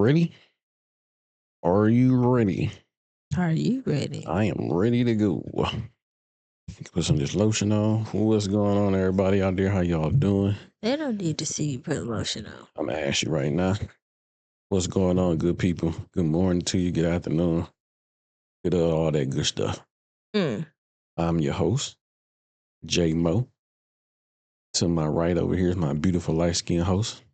ready? Are you ready? Are you ready? I am ready to go. Put some of this lotion on. What's going on, everybody out there? How y'all doing? They don't need to see you put lotion on. I'm gonna ask you right now. What's going on, good people? Good morning to you. Good afternoon. Good all that good stuff. I'm your host, J Mo. To my right over here is my beautiful light-skinned host.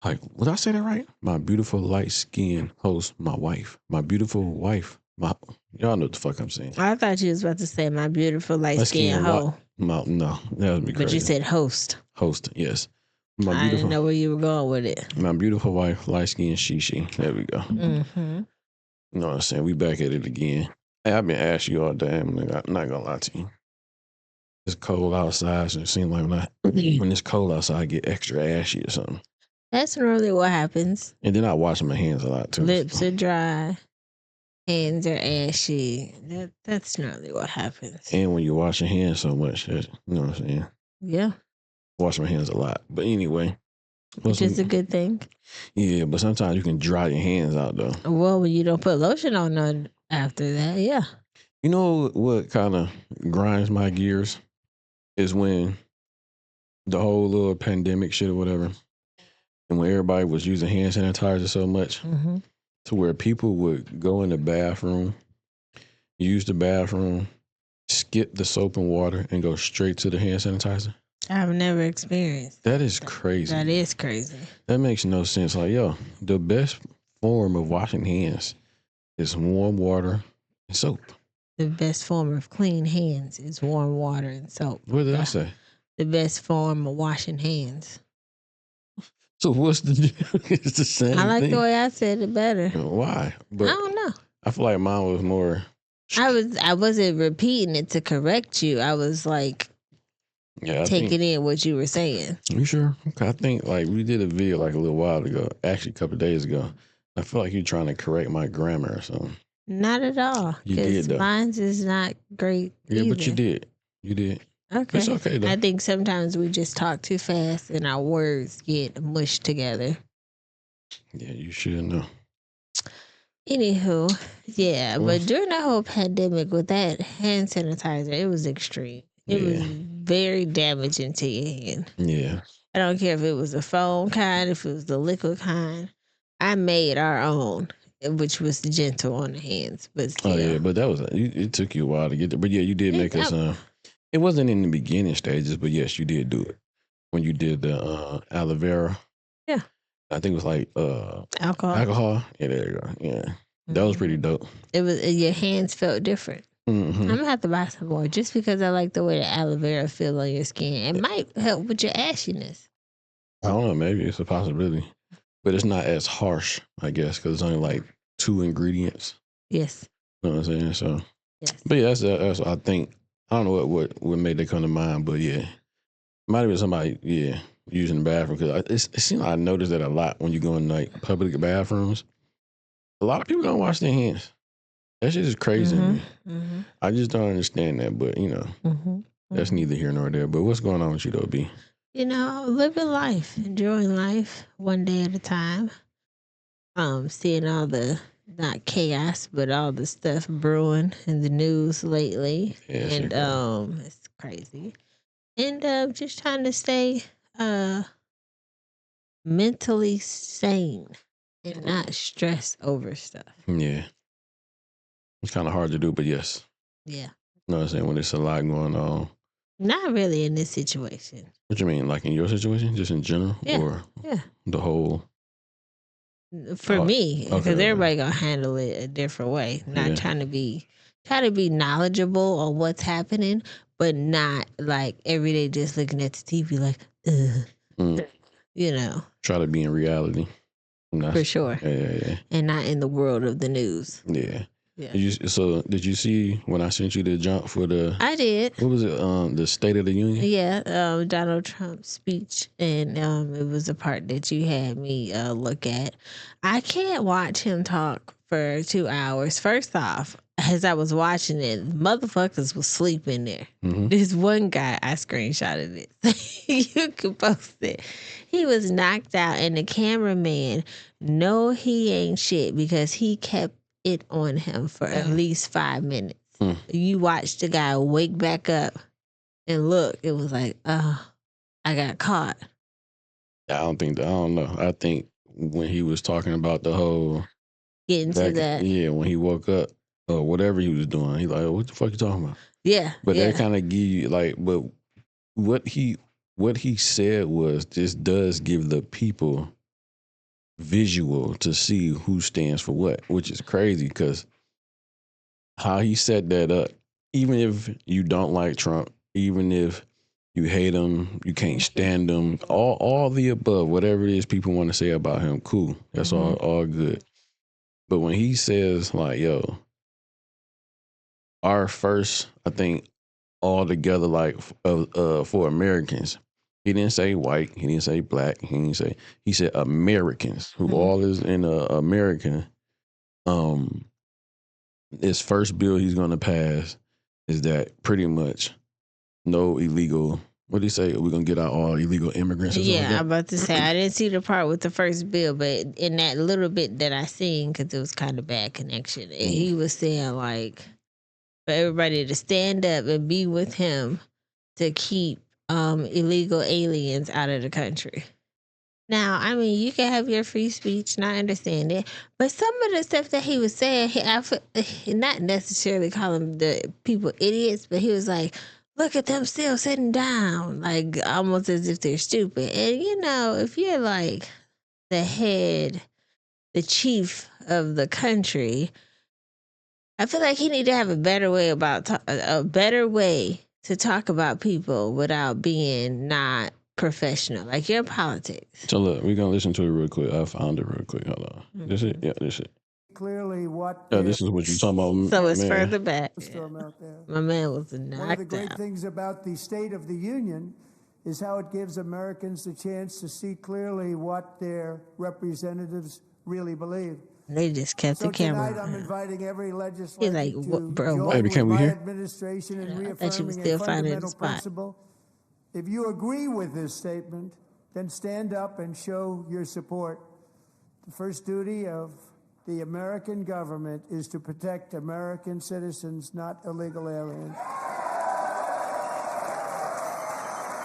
Like, would I say that right? My beautiful light-skinned host, my wife. My beautiful wife. Y'all know what the fuck I'm saying. I thought you was about to say my beautiful light-skinned hoe. No, that would be crazy. But you said host. Host, yes. I didn't know where you were going with it. My beautiful wife, light-skinned Shishi. There we go. Mm-hmm. You know what I'm saying? We back at it again. Hey, I've been asking you all day. I'm not gonna lie to you. It's cold outside, so it seems like when it's cold outside, I get extra ashy or something. That's normally what happens. And then I wash my hands a lot too. Lips are dry, hands are ashy. That's normally what happens. And when you wash your hands so much, you know what I'm saying? Yeah. Wash my hands a lot. But anyway. Which is a good thing. Yeah, but sometimes you can dry your hands out though. Well, when you don't put lotion on none after that, yeah. You know what kind of grinds my gears? Is when the whole little pandemic shit or whatever, and when everybody was using hand sanitizer so much, to where people would go in the bathroom, use the bathroom, skip the soap and water, and go straight to the hand sanitizer. I've never experienced. That is crazy. That is crazy. That makes no sense. Like, yo, the best form of washing hands is warm water and soap. The best form of clean hands is warm water and soap. What did I say? The best form of washing hands. So what's the it's the same I like thing. The way I said it better. Why? But I don't know. I feel like mine was more. I wasn't repeating it to correct you. I was like taking in what you were saying. You sure? Okay, I think like we did a video like a little while ago, actually a couple of days ago. I feel like you're trying to correct my grammar or something. Not at all. You did though. Mine's is not great. Yeah, either. but you did. You did. Okay. It's okay though. I think sometimes we just talk too fast and our words get mushed together. Yeah, you should know. Anywho, yeah, but during the whole pandemic with that hand sanitizer, it was extreme. It was very damaging to your hand. Yeah. I don't care if it was the foam kind, if it was the liquid kind. I made our own, which was gentle on the hands. But still. Oh yeah, but that was it. Took you a while to get there. But yeah, you did make us. It wasn't in the beginning stages, but yes, you did do it when you did the aloe vera. Yeah. I think it was like alcohol. Yeah, there you go. Yeah, that was pretty dope. It was your hands felt different. I'm gonna have to buy some more just because I like the way the aloe vera feels on your skin. It might help with your ashiness. I don't know. Maybe it's a possibility, but it's not as harsh, I guess, because it's only like 2 ingredients. Yes. You know what I'm saying? So, yes. But yeah, that's I think. I don't know what made that come to mind, but yeah, might have been somebody using the bathroom because it seems like I noticed that a lot when you go in like public bathrooms. A lot of people don't wash their hands. That shit is crazy to me. I just don't understand that, but you know, that's neither here nor there. But what's going on with you though, B? You know, living life, enjoying life one day at a time. Seeing all the not chaos, but all the stuff brewing in the news lately, and it's crazy. And just trying to stay mentally sane and not stress over stuff. Yeah. It's kind of hard to do, but yes. Yeah. You know what I'm saying? When there's a lot going on. Not really in this situation. What you mean? Like in your situation? Just in general? Yeah. Or the whole? For me, because everybody gonna handle it a different way. Not trying to be knowledgeable on what's happening, but not like every day just looking at the TV like, you know. Try to be in reality. For sure. Yeah. And not in the world of the news. Yeah. Did you see when I sent you the jump for the? I did. What was it? The State of the Union. Yeah, Donald Trump's speech, and it was the part that you had me look at. I can't watch him talk for 2 hours. First off, as I was watching it, motherfuckers was sleeping there. Mm-hmm. This one guy, I screenshotted it. You can post it. He was knocked out, and the cameraman, no, he ain't shit because he kept it on him for at least 5 minutes. You watch the guy wake back up and look. It was like, I got caught. I don't know. I think when he was talking about the whole getting to that, when he woke up or whatever he was doing, he like, what the fuck you talking about? Yeah, but that kind of give you like, but what he said was, this does give the people visual to see who stands for what, which is crazy because how he set that up. Even if you don't like Trump, even if you hate him, you can't stand him, all the above, whatever it is people want to say about him, cool. That's all good. But when he says like, yo, our first, I think all together, like for Americans, he didn't say white, he didn't say black, he said Americans, who all is in American. His first bill he's gonna pass is that pretty much no illegal. What did he say? We're gonna get out all illegal immigrants. Yeah, I'm about to say I didn't see the part with the first bill, but in that little bit that I seen, because it was kind of bad connection, and he was saying like for everybody to stand up and be with him to keep illegal aliens out of the country. Now, I mean, you can have your free speech, and I understand it, but some of the stuff that he was saying, not necessarily calling the people idiots, but he was like, look at them still sitting down, like almost as if they're stupid. And, you know, if you're like the head, the chief of the country, I feel like he need to have a better way to talk about people without being not professional. Like, you're in politics. So look, we're gonna listen to it real quick. I found it real quick. Hold on. This it? Yeah, this it. Clearly, what? Yeah, this is what you're talking about. So it's man. further back. Storm out there. My man was knocked One of the great out. things about the State of the Union is how it gives Americans the chance to see clearly what their representatives really believe. They just kept the camera. Tonight, I'm inviting every legislator like, bro, join what? with Can we my hear? administration in I thought you was reaffirming still a finding the fundamental spot. principle. If you agree with this statement, then stand up and show your support. The first duty of the American government is to protect American citizens, not illegal aliens.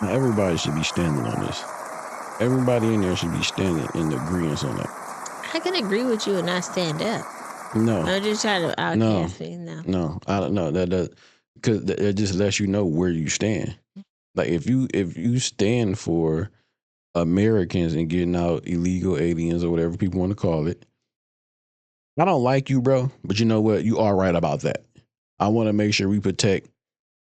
Now, everybody should be standing on this. Everybody in there should be standing in agreement on that. I can agree with you and not stand up. No, I'm just trying to outcast me. No, I don't know that because it just lets you know where you stand. Like if you stand for Americans and getting out illegal aliens or whatever people want to call it, I don't like you, bro. But you know what? You are right about that. I want to make sure we protect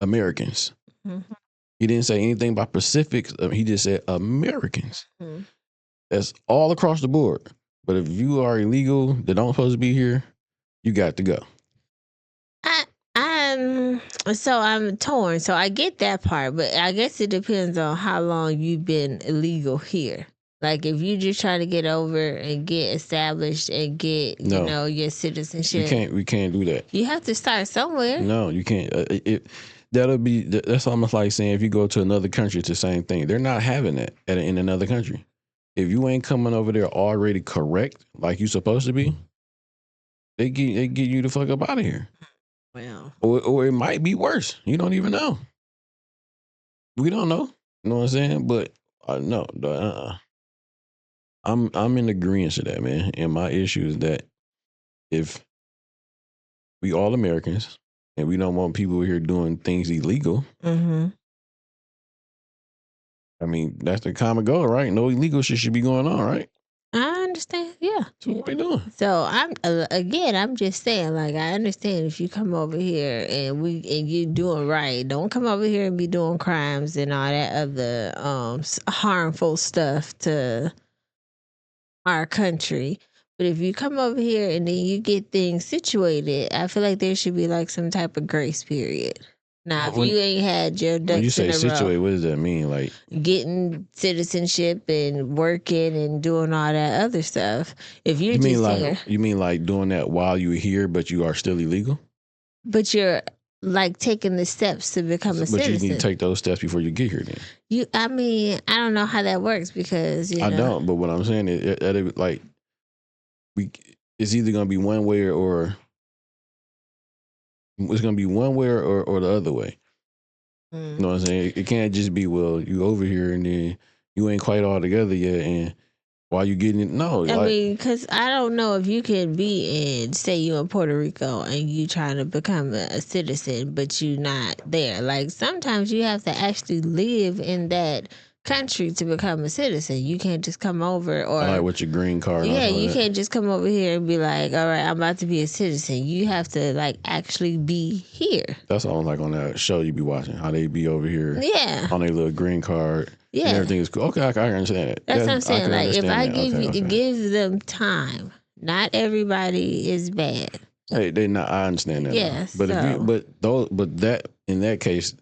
Americans. Mm-hmm. He didn't say anything about Pacifics. He just said Americans. Mm-hmm. That's all across the board. But if you are illegal that don't supposed to be here, you got to go. So I'm torn. So I get that part, but I guess it depends on how long you've been illegal here. Like if you just try to get over and get established and get you know your citizenship, we can't do that. You have to start somewhere. No, you can't. That's almost like saying if you go to another country, it's the same thing. They're not having that in another country. If you ain't coming over there already correct, like you supposed to be, they get you the fuck up out of here. Well, or it might be worse. You don't even know. We don't know. You know what I'm saying? But no, I'm in agreement to that, man. And my issue is that if we all Americans and we don't want people here doing things illegal. Mm-hmm. I mean, that's the common goal, right? No illegal shit should be going on, right? I understand. Yeah. That's what we doing. So I'm just saying, like, I understand if you come over here and you're doing right. Don't come over here and be doing crimes and all that other harmful stuff to our country. But if you come over here and then you get things situated, I feel like there should be like some type of grace period. Now, if you ain't had your ducks when you say in a situate, row, what does that mean? Like getting citizenship and working and doing all that other stuff. If you're you mean just like here, you mean like doing that while you're here, but you are still illegal? but you're like taking the steps to become a But citizen. you need to take those steps before you get here. Then I mean, I don't know how that works because I don't. But what I'm saying is, like, it's either gonna be one way or it's gonna be one way or the other way. You know what I'm saying? It can't just be, well, you over here and then you ain't quite all together yet, and while you getting it, no. I mean, because I don't know if you can be in, say you in Puerto Rico and you trying to become a citizen, but you not there. Like sometimes you have to actually live in that country to become a citizen. You can't just come over or like with your green card. Yeah, you can't just come over here and be like, all right, I'm about to be a citizen. You have to like actually be here. That's all like on that show you be watching, how they be over here on their little green card. Yeah. And everything is cool. Okay, I understand that. That's what I'm saying. Like if I that. give them time, not everybody is bad. Hey, they not. I understand that. Yes. But that in that case,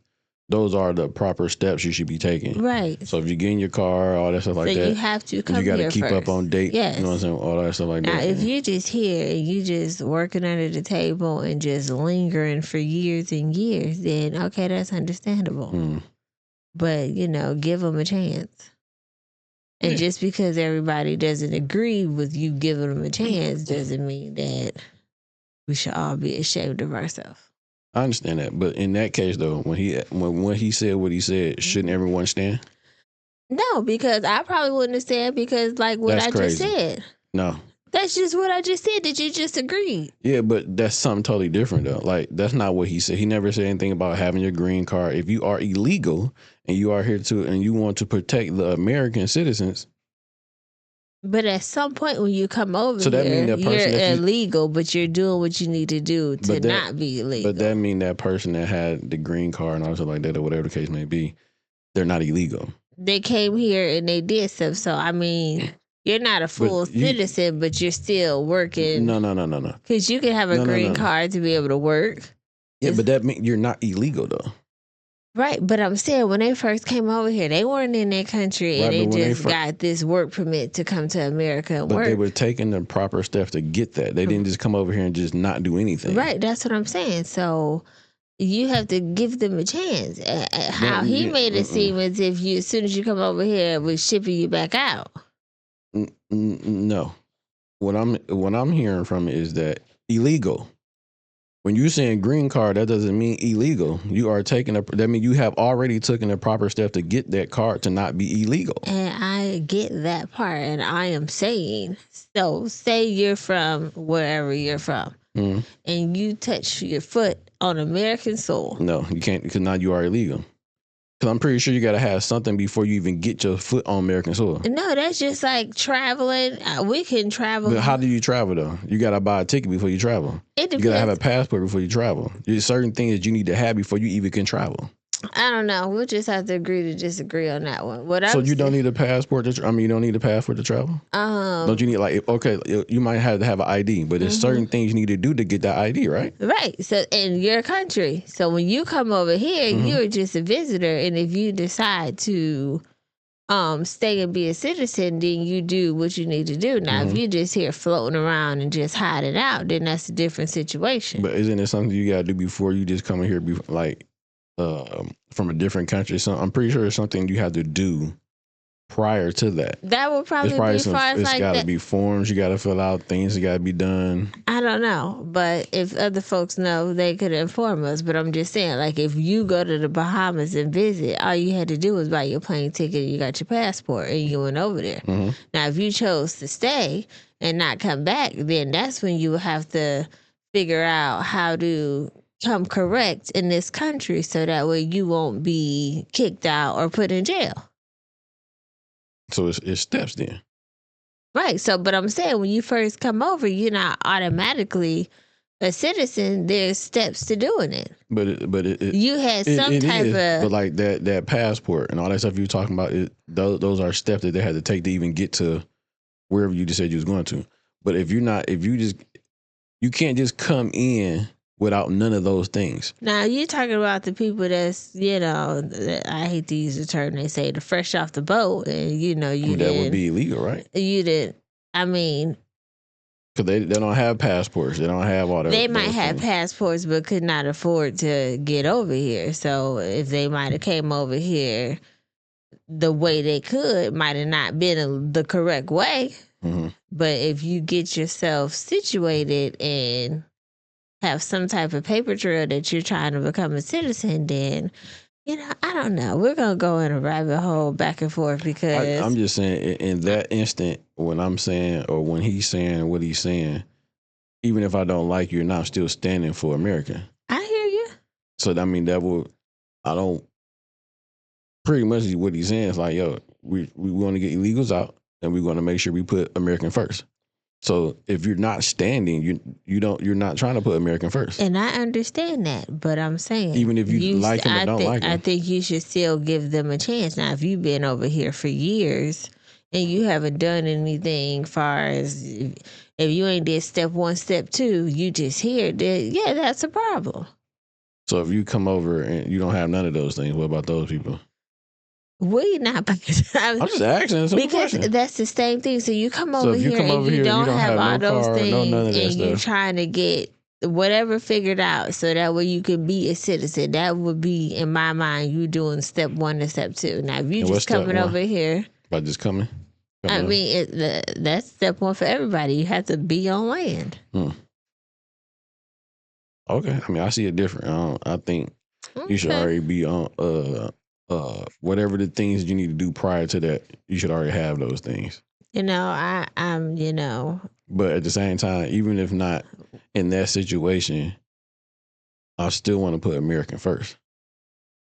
those are the proper steps you should be taking. Right. So if you get in your car, all that stuff like that, you have to come here. You got to keep first. up on date. Yes. You know what I'm saying? All that stuff like that. Now, if you're just here and you just working under the table and just lingering for years and years, then okay, that's understandable. But give them a chance. And just because everybody doesn't agree with you giving them a chance doesn't mean that we should all be ashamed of ourselves. I understand that, but in that case, though, when he said what he said, shouldn't everyone stand? No, because I probably wouldn't have said because like what I just said. No. That's just what I just said. Did you just agree? Yeah, but that's something totally different, though. Like, that's not what he said. He never said anything about having your green card. If you are illegal and you are here and you want to protect the American citizens. But at some point when you come over so that here, mean that person you're illegal, but you're doing what you need to do to not be illegal. But that mean that person that had the green card and all stuff like that, or whatever the case may be, they're not illegal. They came here and they did stuff. So, I mean, you're not a full citizen, but you're still working. No. Because you can have a green card to be able to work. Yeah, but that means you're not illegal, though. Right, but I'm saying when they first came over here, they weren't in their country and they just got this work permit to come to America and work. But they were taking the proper steps to get that. They didn't just come over here and just not do anything. Right, that's what I'm saying. So you have to give them a chance. How he made it seem as if as soon as you come over here, we're shipping you back out. No, what I'm hearing from it is that illegal. When you're saying green card, that doesn't mean illegal. You are that means you have already taken the proper step to get that card to not be illegal. And I get that part, and I am saying, so say you're from wherever you're from, and you touch your foot on American soil. No, you can't, because now you are illegal. Because I'm pretty sure you got to have something before you even get your foot on American soil. No, that's just like traveling. We can travel. But how do you travel, though? You got to buy a ticket before you travel. It depends. You got to have a passport before you travel. There's certain things that you need to have before you even can travel. I don't know. We'll just have to agree to disagree on that one. So you don't need a passport you don't need a passport to travel? Don't you need you might have to have an ID, but there's certain things you need to do to get that ID, right? Right. So in your country. So when you come over here, you're just a visitor, and if you decide to stay and be a citizen, then you do what you need to do. Now, if you're just here floating around and just hiding out, then that's a different situation. But isn't it something you got to do before you just come in here, from a different country? So I'm pretty sure it's something you have to do prior to that. That would probably be it's got to be forms you got to fill out, things that got to be done. I don't know, but if other folks know, they could inform us. But I'm just saying, like, if you go to the Bahamas and visit, all you had to do was buy your plane ticket and you got your passport and you went over there. Now, if you chose to stay and not come back, then that's when you would have to figure out how to come correct in this country so that way you won't be kicked out or put in jail. So it's steps then. Right. So, but I'm saying when you first come over, you're not automatically a citizen. There's steps to doing it. But you had some type of. But like that passport and all that stuff you were talking about, those are steps that they had to take to even get to wherever you just said you was going to. But you can't just come in without none of those things. Now, you're talking about the people that's, I hate to use the term, they say the fresh off the boat, and, that would be illegal, right? Because they don't have passports. They don't have all that. They might have passports, but could not afford to get over here. So if they might have came over here the way they could, might have not been the correct way. Mm-hmm. But if you get yourself situated and have some type of paper trail that you're trying to become a citizen, then, I don't know. We're going to go in a rabbit hole back and forth because... I'm just saying, in that instant, when I'm saying, or when he's saying what he's saying, even if I don't like you, I'm still standing for America. I hear you. So, pretty much what he's saying is like, yo, we want to get illegals out, and we're going to make sure we put American first. So if you're not standing, you're not trying to put American first. And I understand that, but I'm saying, even if you like him or don't like him, I think you should still give them a chance. Now, if you've been over here for years and you haven't done anything far as if you ain't did step 1, step 2, you just here, then yeah, that's a problem. So if you come over and you don't have none of those things, what about those people? We not. I'm just asking because that's the same thing. So you come over here and you don't have all those things, and you're trying to get whatever figured out so that way you can be a citizen. That would be, in my mind, you doing step 1 to step 2. Now, if you just coming over here, by just coming, that's step 1 for everybody. You have to be on land. Okay, I see it different. I think you should already be on whatever the things you need to do prior to that, you should already have those things. I'm. But at the same time, even if not in that situation, I still want to put Americans first.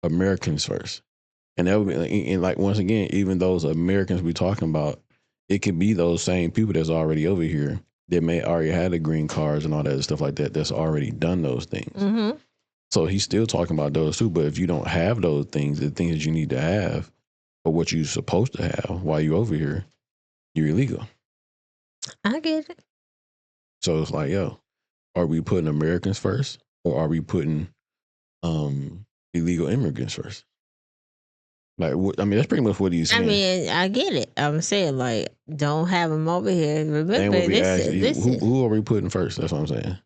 And that would be, and like, once again, even those Americans we're talking about, it could be those same people that's already over here that may already had the green cards and all that stuff like that, that's already done those things. Mm-hmm. So he's still talking about those too. But if you don't have those things, the things that you need to have, or what you're supposed to have while you're over here, you're illegal. I get it. So it's like, yo, are we putting Americans first, or are we putting illegal immigrants first? Like, that's pretty much what he's saying. I get it. I'm saying, like, don't have them over here. Remember, who are we putting first? That's what I'm saying.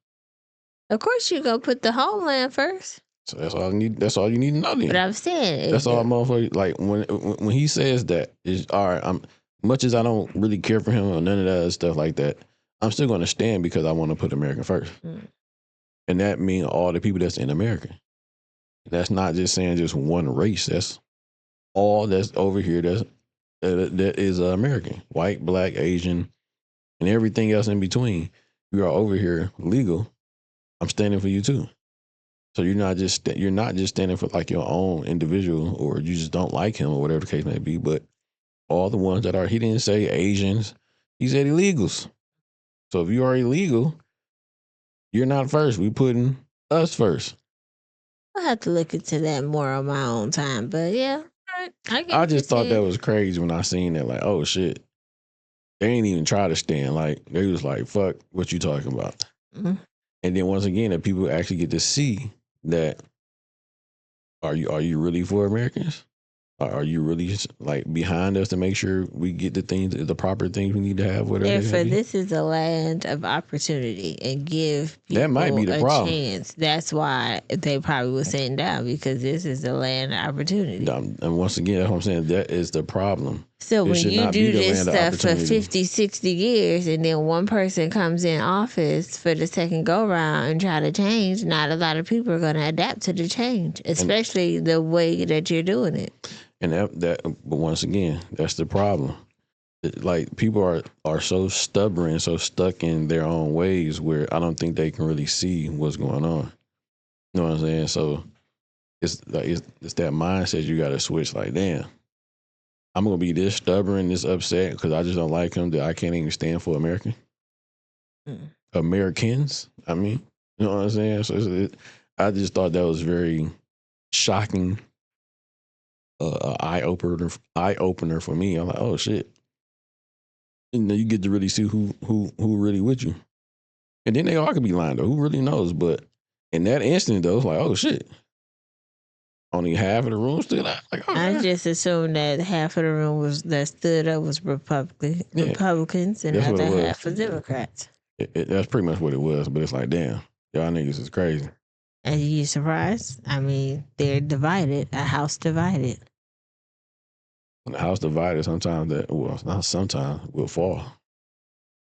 Of course, you go put the homeland first. So that's all you need. That's all you need to know. Then. But I'm saying that's all, motherfucker. Like when he says that, is all right. Much as I don't really care for him or none of that other stuff like that, I'm still going to stand because I want to put America first, and that means all the people that's in America. That's not just saying just one race. That's all that's over here. That is American, white, black, Asian, and everything else in between. You are over here legal. I'm standing for you too. So you're not just standing for like your own individual, or you just don't like him or whatever the case may be, but all the ones that are, he didn't say Asians, he said illegals. So if you are illegal, you're not first. We putting us first. I'll have to look into that more on my own time, but yeah. I just thought that was crazy when I seen that, like, oh shit. They ain't even try to stand. Like, they was like, fuck what you talking about. Mm-hmm. And then once again, that people actually get to see that, are you really for Americans? Are you really like behind us to make sure we get the proper things we need to have? Whatever. Therefore, this is a land of opportunity, and give people that might be the problem. Chance. That's why they probably were sitting down, because this is the land of opportunity. And once again, that's what I'm saying. That is the problem. So when you do this stuff for 50, 60 years, and then one person comes in office for the second go round and try to change, not a lot of people are going to adapt to the change, especially the way that you're doing it. And but once again, that's the problem. Like, people are so stubborn and so stuck in their own ways where I don't think they can really see what's going on. You know what I'm saying? So it's that mindset you got to switch. Like, damn, I'm gonna be this stubborn, this upset because I just don't like him that I can't even stand for Americans. I mean, you know what I'm saying? So I just thought that was very shocking. Eye opener for me. I'm like, oh shit. And then you get to really see who really with you. And then they all could be lying though. Who really knows? But In that instant, though, it's like, oh shit. Only half of the room stood up. Like, oh, I just assumed that half of the room that stood up was Republicans and the other half was Democrats. That's pretty much what it was. But it's like, damn, y'all niggas is crazy. Are you surprised? I mean, they're divided. A house divided. When the house divided, not sometimes, will fall.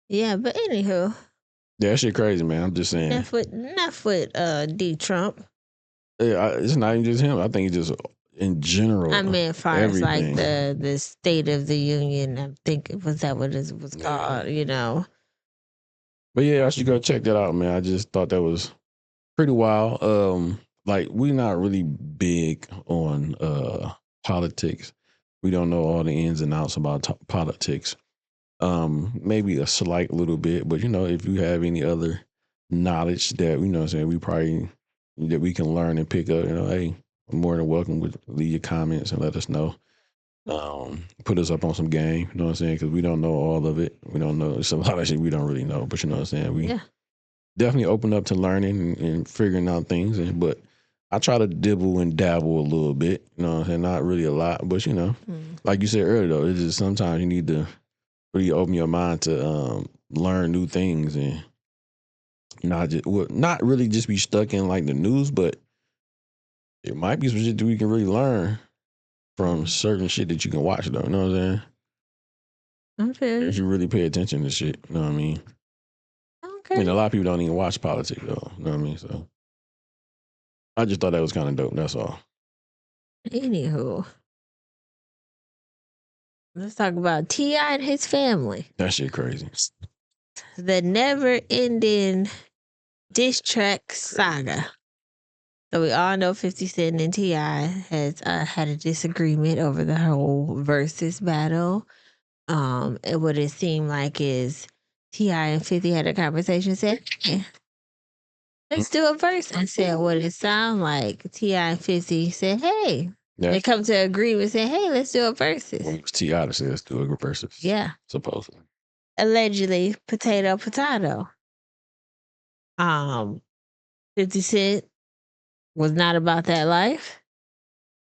Yeah, but anywho. Yeah, that shit crazy, man. I'm just saying. Enough with D. Trump. Yeah, it's not even just him. I think it's just in general. I mean, as far everything. As like the State of the Union, I think was that what it was called, you know. But yeah, I should go check that out, man. I just thought that was pretty wild. Like we're not really big on politics. We don't know all the ins and outs about politics. Maybe a slight little bit, but if you have any other knowledge that that we can learn and pick up, hey, more than welcome. Leave your comments and let us know. Put us up on some game, you know what I'm saying? Because we don't know all of it. We don't know. It's a lot of shit we don't really know, but you know what I'm saying? We definitely open up to learning and figuring out things. But I try to dibble and dabble a little bit, you know what I'm saying? Not really a lot, but like you said earlier, though, it's just sometimes you need to really open your mind to learn new things and not really just be stuck in like the news, but it might be some shit that we can really learn from certain shit that you can watch, though. You know what I'm saying? Okay. If you really pay attention to shit, you know what I mean? Okay. I mean, a lot of people don't even watch politics, though. You know what I mean? So I just thought that was kind of dope. That's all. Anywho, let's talk about T.I. and his family. That shit crazy. The never-ending diss track saga. So we all know 50 Cent and T.I. has had a disagreement over the whole versus battle. And what it seemed like is T.I. and 50 had a conversation and said, hey, let's do a verse. And said what it sounded like. T.I. and 50 said, hey. They come to agreement and say, hey, let's do a versus. Well, it was T.I. that said let's do a versus. Yeah. Supposedly. Allegedly, potato. 50 Cent was not about that life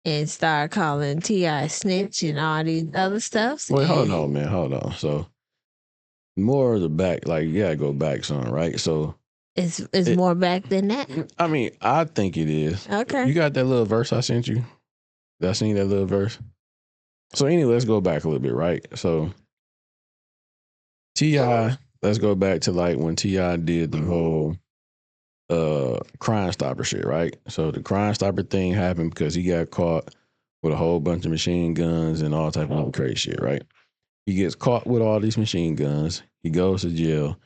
and started calling T.I. snitch and all these other stuff. Wait, hold on, man. Hold on. So more of the back, like you gotta go back some, right? So it's more back than that. I mean, I think it is. Okay. You got that little verse I sent you? I seen that little verse. So anyway, let's go back a little bit, right? So T.I., let's go back to like when T.I. did the whole Crime Stopper shit, right? So the Crime Stopper thing happened because he got caught with a whole bunch of machine guns and all type of crazy shit, right? He gets caught with all these machine guns. He goes to jail,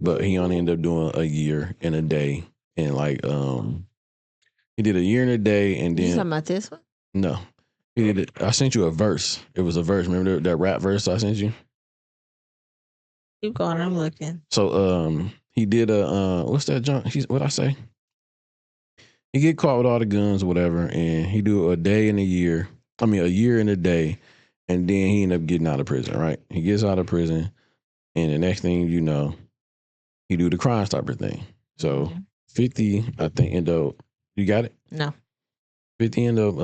but he only ended up doing a year and a day. And like he did a year and a day, and then you talking about this one? No. He did it. I sent you a verse. It was a verse. Remember that rap verse I sent you? Keep going, I'm looking. So he did a what's that junk? What'd I say? He get caught with all the guns or whatever, and he do a day and a year. I mean a year and a day, and then he ended up getting out of prison, right? He gets out of prison, and the next thing you know, he do the Crime Stopper thing. So 50, I think, end up you got it? No. 50 ended up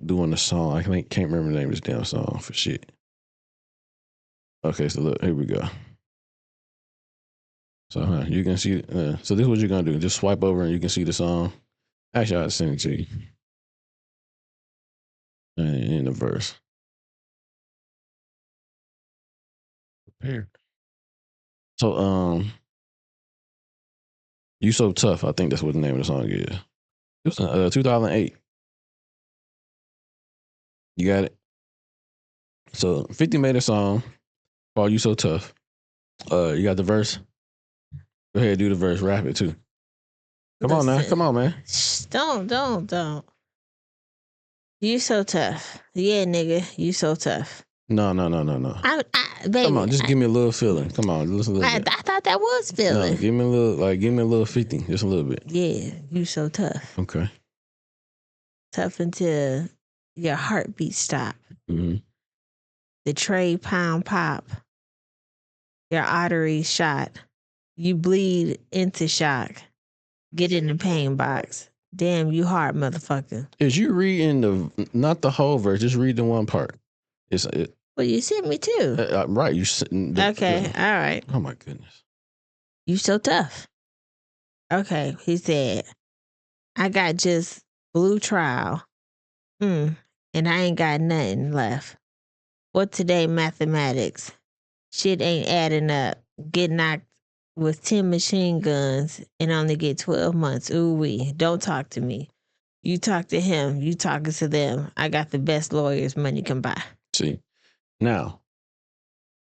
doing the song. I can't remember the name of this damn song for shit. Okay, so look, here we go. So you can see, so this is what you're going to do. Just swipe over and you can see the song. Actually, I'll send it to you. And in the verse. Prepare. So, You So Tough, I think that's what the name of the song is. It was 2008. You got it? So 50 made a song called You So Tough. You got the verse? Go ahead, do the verse. Rap it too. Come on now. Come on, man. Don't. You so tough. Yeah, nigga. You so tough. No. Baby, come on, just give me a little feeling. Come on, listen a little bit. I thought that was feeling. No, give me a little 50, just a little bit. Yeah, you so tough. Okay. Tough until your heartbeat stop. Mm-hmm. The tray pound pop. Your arteries shot. You bleed into shock. Get in the pain box. Damn, you hard motherfucker. Is you reading not the whole verse, just read the one part. Well, you sent me too. Right. Okay, all right. Oh my goodness. You so tough. Okay, he said, I got just blue trial. And I ain't got nothing left. What today mathematics? Shit ain't adding up. Get knocked with 10 machine guns and only get 12 months. Ooh-wee. Don't talk to me. You talk to him. You talking to them. I got the best lawyers money can buy. See, now,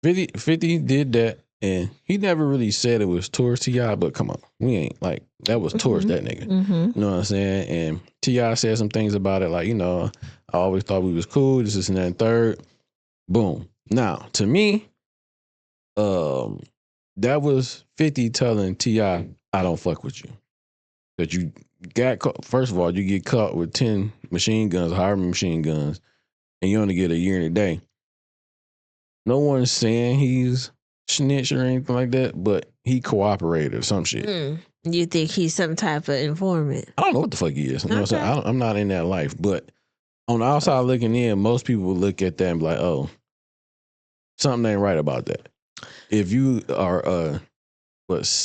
50 did that, and he never really said it was towards T.I., but come on. We ain't, like, that was towards that nigga. You know what I'm saying? And T.I. said some things about it, like, you know, I always thought we was cool, this and that and third. Boom. Now, to me, that was 50 telling T.I., I don't fuck with you. That you got caught, first of all, you get caught with 10 machine guns, however many machine guns, and you only get a year and a day. No one's saying he's snitch or anything like that, but he cooperated or some shit. You think he's some type of informant? I don't know what the fuck he is. You know what I'm saying? I'm not in that life, but on the outside looking in, most people will look at that and be like, oh, something ain't right about that. If you are,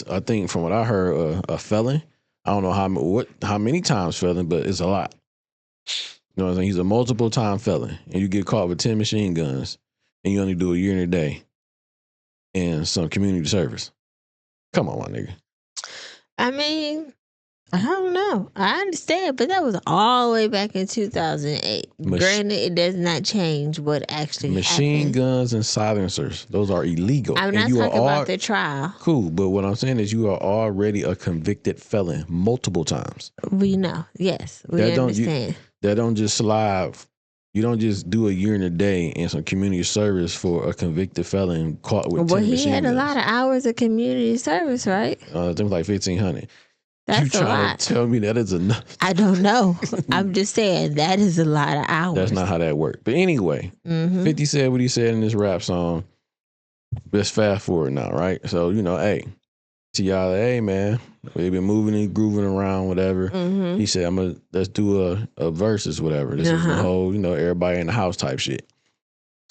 I think from what I heard, a felon, I don't know how many times felon, but it's a lot. You know what I'm saying? He's a multiple time felon, and you get caught with 10 machine guns, and you only do a year and a day and some community service. Come on, my nigga. I mean, I don't know. I understand, but that was all the way back in 2008. Granted, it does not change what actually machine happened. Guns and silencers, those are illegal. I'm not talking about the trial. Cool, but what I'm saying is you are already a convicted felon multiple times. We know. Yes, we understand. That don't just slide. You don't just do a year and a day and some community service for a convicted felon caught with 10 machine guns. Well, he had a lot of hours of community service, right? I think like 1,500. That's you a lot. trying to tell me that is enough? I don't know. I'm just saying that is a lot of hours. That's not how that worked. But anyway, 50 said what he said in this rap song. Let's fast forward now, right? So, you know, hey, T.I., hey, man, we've been moving and grooving around, whatever. He said, let's do a versus, whatever. This is the whole, you know, everybody in the house type shit.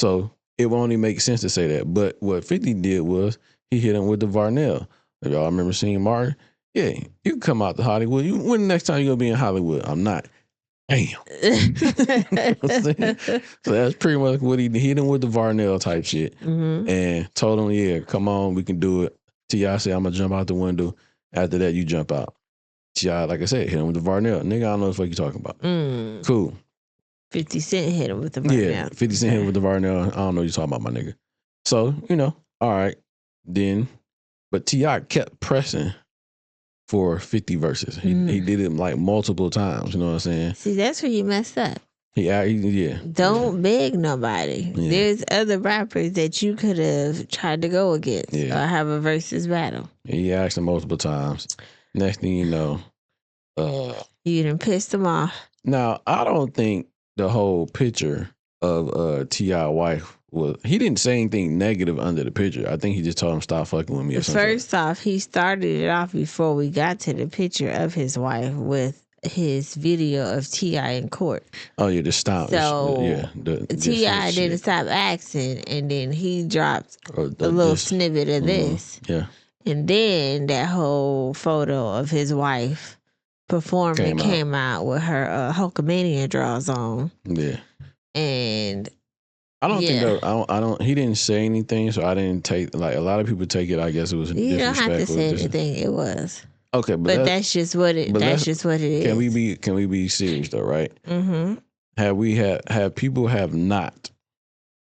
So it would only make sense to say that. But what 50 did was he hit him with the Varnell. If y'all remember seeing Martin? Yeah, you can come out to Hollywood. When the next time you gonna be in Hollywood? I'm not. Damn. So that's pretty much what he hit him with the Varnell type shit, and told him, yeah, come on, we can do it. T.I. said, I'm gonna jump out the window. After that, you jump out. T.I., like I said, hit him with the Varnell. Nigga, I don't know what the fuck you talking about. Cool. 50 Cent hit him with the Varnell. Yeah, 50 Cent hit him with the Varnell. I don't know what you talking about, my nigga. So, you know, all right. Then, but T.I. kept pressing for 50 verses. He did it like multiple times. You know what I'm saying? See, that's where you messed up. Yeah. Don't beg nobody. Yeah. There's other rappers that you could have tried to go against or have a versus battle. He asked him multiple times. Next thing you know, you done pissed him off. Now, I don't think the whole picture of T.I. wife was, he didn't say anything negative under the picture. I think he just told him stop fucking with me or something. First off, he started it off before we got to the picture of his wife with his video of T.I. in court. Oh yeah, the stomp. So T.I. didn't stop asking, and then he dropped a little snippet of this. Yeah. And then that whole photo of his wife performing came out with her Hulkamania draws on. Yeah. And I don't think that, I don't. He didn't say anything, so I didn't take, like, a lot of people take it. I guess it was you don't have to say anything. It was okay, but that's just what it. That's just what it is. Can we be serious though? Right? Have people have not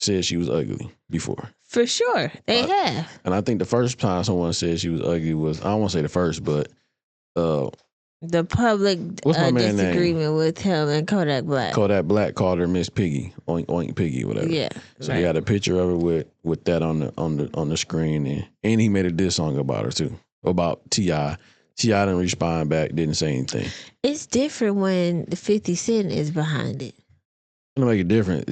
said she was ugly before? For sure, they have. And I think the first time someone said she was ugly was, I don't want to say the first, but the public disagreement with him and Kodak Black. Kodak Black called her Miss Piggy, Oink Oink Piggy, whatever. Yeah. So he had a picture of her with that on the screen, and he made a diss song about her too, about T.I. T.I. didn't respond back, didn't say anything. It's different when the 50 Cent is behind it. gonna make a difference.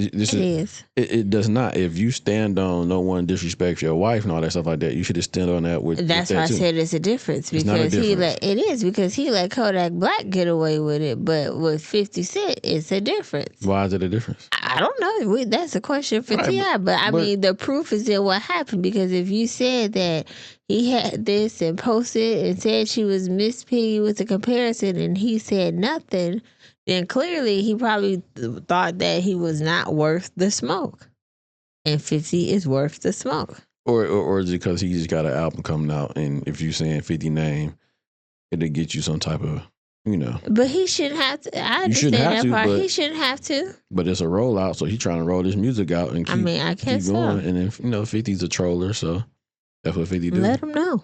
It does not. If you stand on no one disrespects your wife and all that stuff like that, you should have stand on that with. That's with that why too. I said it's a difference because he let Kodak Black get away with it, but with 50 Cent, it's a difference. Why is it a difference? I don't know. That's a question for T.I. But I mean, the proof is in what happened, because if you said that he had this and posted and said she was Miss Piggy with the comparison and he said nothing, then clearly he probably thought that he was not worth the smoke. And 50 is worth the smoke. Or is it because he just got an album coming out, and if you saying 50 name, it'll get you some type of, But he shouldn't have to. I understand that part. He shouldn't have to. But it's a rollout, so he's trying to roll this music out and keep going. And then, 50's a troller, so that's what 50 do. Let him know.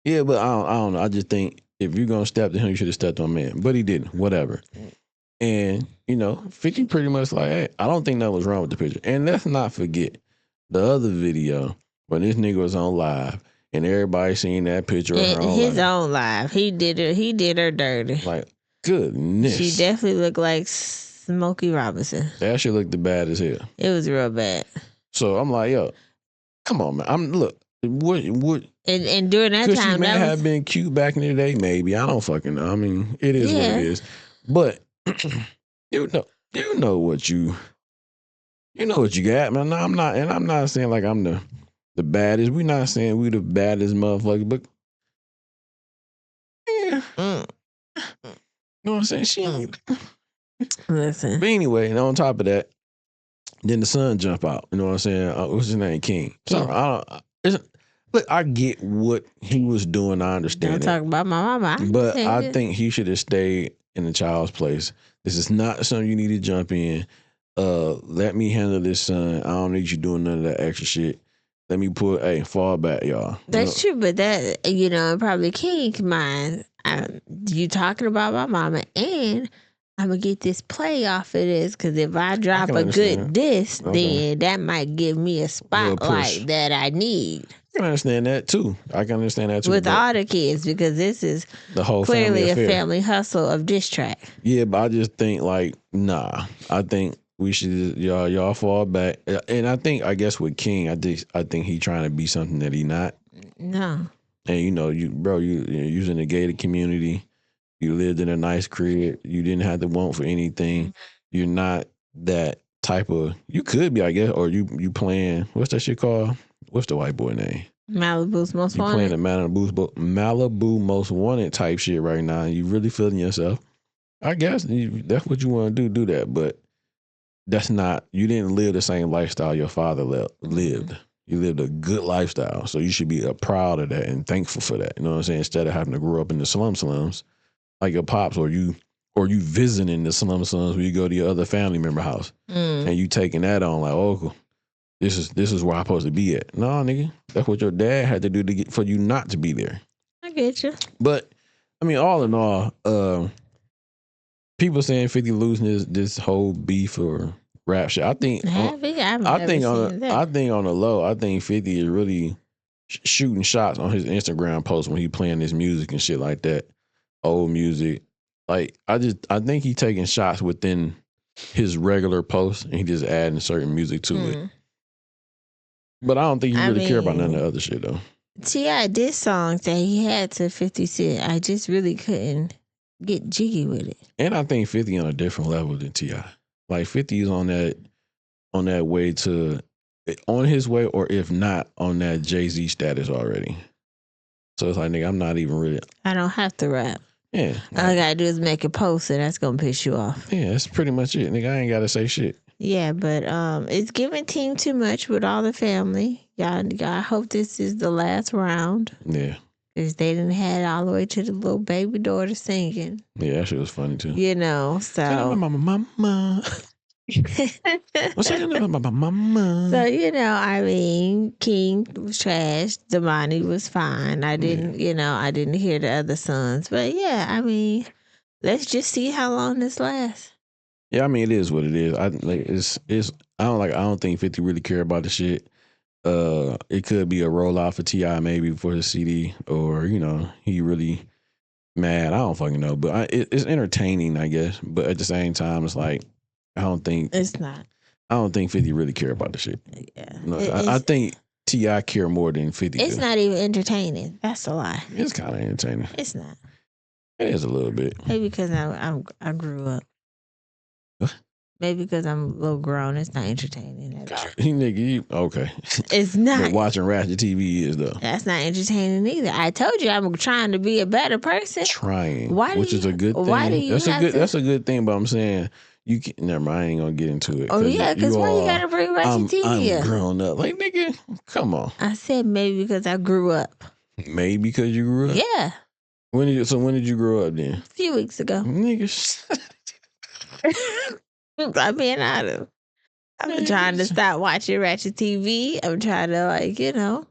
Yeah, but I don't know. I just think if you're going to step to him, you should have stepped on man. But he didn't. Whatever. And, 50 pretty much like, hey, I don't think that was wrong with the picture. And let's not forget the other video when this nigga was on live and everybody seen that picture of her on his own live. He did her dirty. Like, goodness. She definitely looked like Smokey Robinson. That shit looked bad as hell. It was real bad. So I'm like, yo, come on, man. What and during that time, she may have been cute back in the day, maybe. I don't fucking know. I mean, it is what it is. But you know what you got, man. No, I'm not saying like I'm the baddest. We're not saying we the baddest motherfucker, but yeah. You know what I'm saying? She ain't. Listen. But anyway, and on top of that, then the son jump out. You know what I'm saying? What's his name? King. So look, I get what he was doing. I understand. Don't talk about my mama. But I think he should have stayed in the child's place. This is not something you need to jump in. Let me handle this, son. I don't need you doing none of that extra shit. Let me fall back, y'all. That's true, but that, probably King's mind, you talking about my mama, and I'm going to get this play off of this, because if I drop a good diss, then that might give me a spotlight that I need. I can understand that too. With all the kids, because this is the whole clearly a family hustle of diss track. Yeah, but I just think nah. I think we should y'all fall back. And I guess with King, I think he trying to be something that he not. No. And you're using the gated community. You lived in a nice crib. You didn't have to want for anything. You're not that type of. You could be, I guess, or you playing. What's that shit called? What's the white boy name? Malibu's Most Wanted. You playing the Malibu Most Wanted type shit right now. And you really feeling yourself. I guess that's what you want to do that. But that's not. You didn't live the same lifestyle your father lived. You lived a good lifestyle, so you should be proud of that and thankful for that. You know what I'm saying? Instead of having to grow up in the slums. Like your pops, or you visiting the slums where you go to your other family member house and you taking that on like, oh, this is where I'm supposed to be at. No, nigga, that's what your dad had to do for you not to be there. I get you. But I mean, all in all, people saying 50 losing this whole beef or rap shit. I think on the low, I think 50 is really shooting shots on his Instagram post when he playing his music and shit like that. Old music. Like, I think he taking shots within his regular post and he just adding certain music to it. But I don't think he really care about none of the other shit though. T.I. did songs that he had to 50 Cent. I just really couldn't get jiggy with it. And I think 50 on a different level than T.I. Like 50 is on that way to, on his way, or if not, on that Jay-Z status already. So it's like, nigga, I'm not even really. I don't have to rap. Yeah. All I gotta do is make a post and that's gonna piss you off. Yeah, that's pretty much it. Nigga, I ain't gotta say shit. Yeah, but it's giving team too much with all the family. Y'all, I hope this is the last round. Yeah. Because they didn't have it all the way to the little baby daughter singing. Yeah, that shit was funny too. So. Mama. What's that? Mama. So, I mean, King was trash. Damani was fine. I didn't hear the other sons. But yeah, I mean, let's just see how long this lasts. Yeah, I mean, it is what it is. I don't think 50 really care about the shit. It could be a rollout for T.I. maybe for his CD, or he really mad. I don't fucking know, but it's entertaining, I guess. But at the same time, it's like, I don't think It's not. I don't think 50 really care about the shit. Yeah. No, I think T.I. care more than 50 It's do. not even entertaining. That's a lie. It's kind of entertaining. It's not. It is a little bit. Maybe because I grew up. What? Maybe because I'm a little grown. It's not entertaining at all. Nigga, okay. It's not. But watching Ratchet TV is though. That's not entertaining either. I told you I'm trying to be a better person. Trying, which is a good thing. Why do you That's a good thing. But I'm saying you can. Never mind. I ain't gonna get into it. Oh yeah, because why you gotta bring Ratchet TV I'm up? grown up. Like nigga, come on. I said maybe because I grew up. Maybe because you grew up. Yeah. When did you grow up then? A few weeks ago. Nigga. I'm being honest. I'm trying to stop watching Ratchet TV. I'm trying to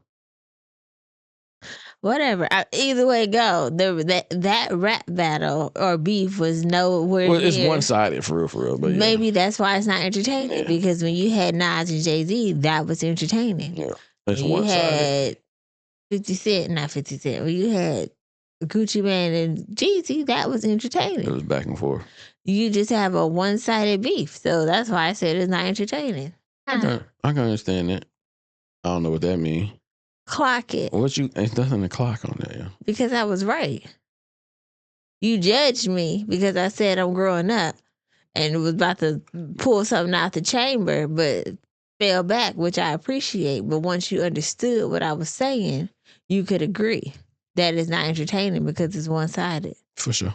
whatever. Either way it go, that rap battle or beef was nowhere Well, near. it's one sided for real. But maybe yeah. that's why it's not entertaining because when you had Nas and Jay-Z, that was entertaining. Yeah, it's when one you sided. had 50 Cent, not 50 Cent. When you had Gucci Mane and Jeezy, that was entertaining. It was back and forth. You just have a one-sided beef, so that's why I said it's not entertaining. I can understand that. I don't know what that means. Clock it. It's nothing to clock on that, yeah. Because I was right. You judged me because I said I'm growing up and was about to pull something out the chamber, but fell back, which I appreciate. But once you understood what I was saying, you could agree that it's not entertaining because it's one-sided. For sure.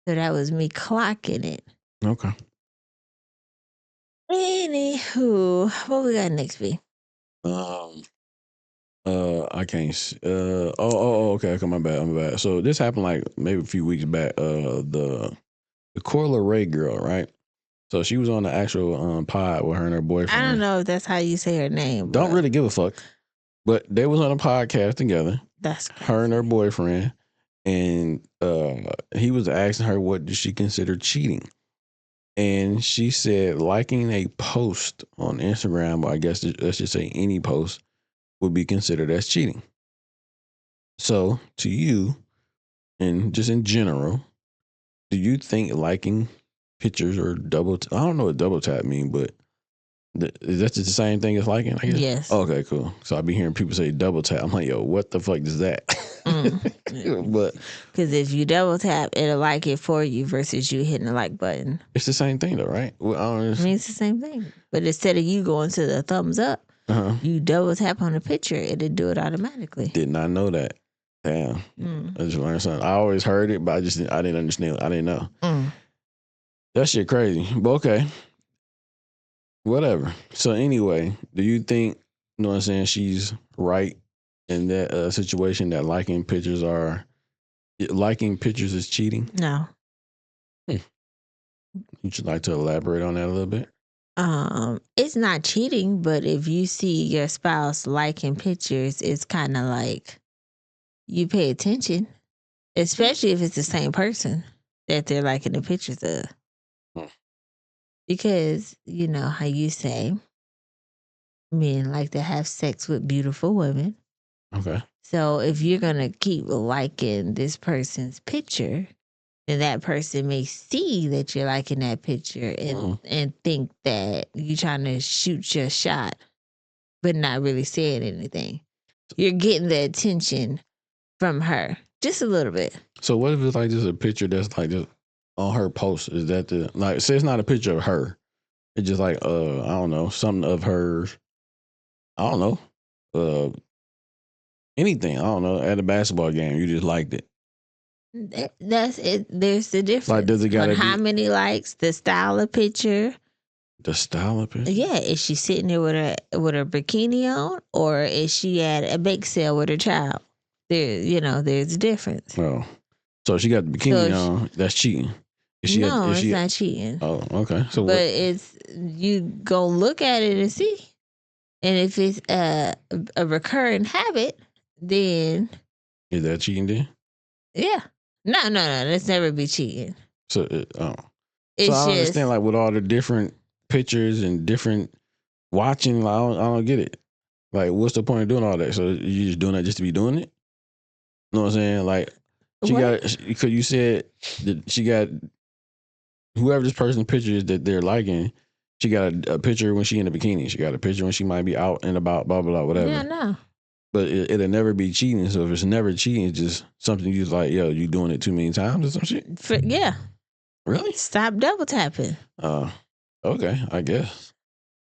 So that was me clocking it. Okay. Anywho, what we got next, B? I can't. Okay. My bad. So this happened like maybe a few weeks back. The Corla Ray girl, right? So she was on the actual pod with her and her boyfriend. I don't know if that's how you say her name. Don't really give a fuck. But they was on a podcast together. That's crazy. Her and her boyfriend, and he was asking her what does she consider cheating, and she said liking a post on Instagram, or I guess let's just say any post, would be considered as cheating. So to you, and just in general, do you think liking pictures or I don't know what double tap mean, but is that just the same thing as liking? I guess? Yes. Okay, cool. So I be hearing people say double tap. I'm like, yo, what the fuck is that? But because if you double tap, it'll like it for you versus you hitting the like button. It's the same thing though, right? Well, I mean, it's the same thing. But instead of you going to the thumbs up, you double tap on the picture, it'll do it automatically. Did not know that. Damn. I just learned something. I always heard it, but I didn't understand it. I didn't know. That shit crazy. But okay. Whatever. So anyway, do you think, you know what I'm saying, she's right in that situation that liking pictures is cheating? No. Would you like to elaborate on that a little bit? It's not cheating, but if you see your spouse liking pictures, it's kind of like you pay attention, especially if it's the same person that they're liking the pictures of. Because, you know how you say men like to have sex with beautiful women. Okay. So if you're going to keep liking this person's picture, then that person may see that you're liking that picture and think that you're trying to shoot your shot, but not really saying anything. You're getting the attention from her just a little bit. So what if it's like just a picture that's like just on her post? Is that say it's not a picture of her? It's just like I don't know, something of hers. I don't know, anything. I don't know. At a basketball game, you just liked it. That's it. There's the difference. Like, does it gotta how many likes, the style of picture. The style of picture? Yeah. Is she sitting there with her bikini on, or is she at a bake sale with her child? There's a difference. Oh, so she got the bikini on. That's cheating. It's not cheating. Oh, okay. So, but it's you go look at it and see, and if it's a recurring habit, then is that cheating then? Yeah. No. Let's never be cheating. So, It's so I understand, like, with all the different pictures and different watching, like, I don't get it. Like, what's the point of doing all that? So you just doing that just to be doing it? You know what I'm saying? Like, because you said that she got whoever this person's picture is that they're liking, she got a picture when she in a bikini. She got a picture when she might be out and about, blah, blah, blah, whatever. Yeah, no. But it'll never be cheating. So if it's never cheating, it's just something you just like, yo, you doing it too many times or some shit? Yeah. Really? Stop double tapping. Okay, I guess.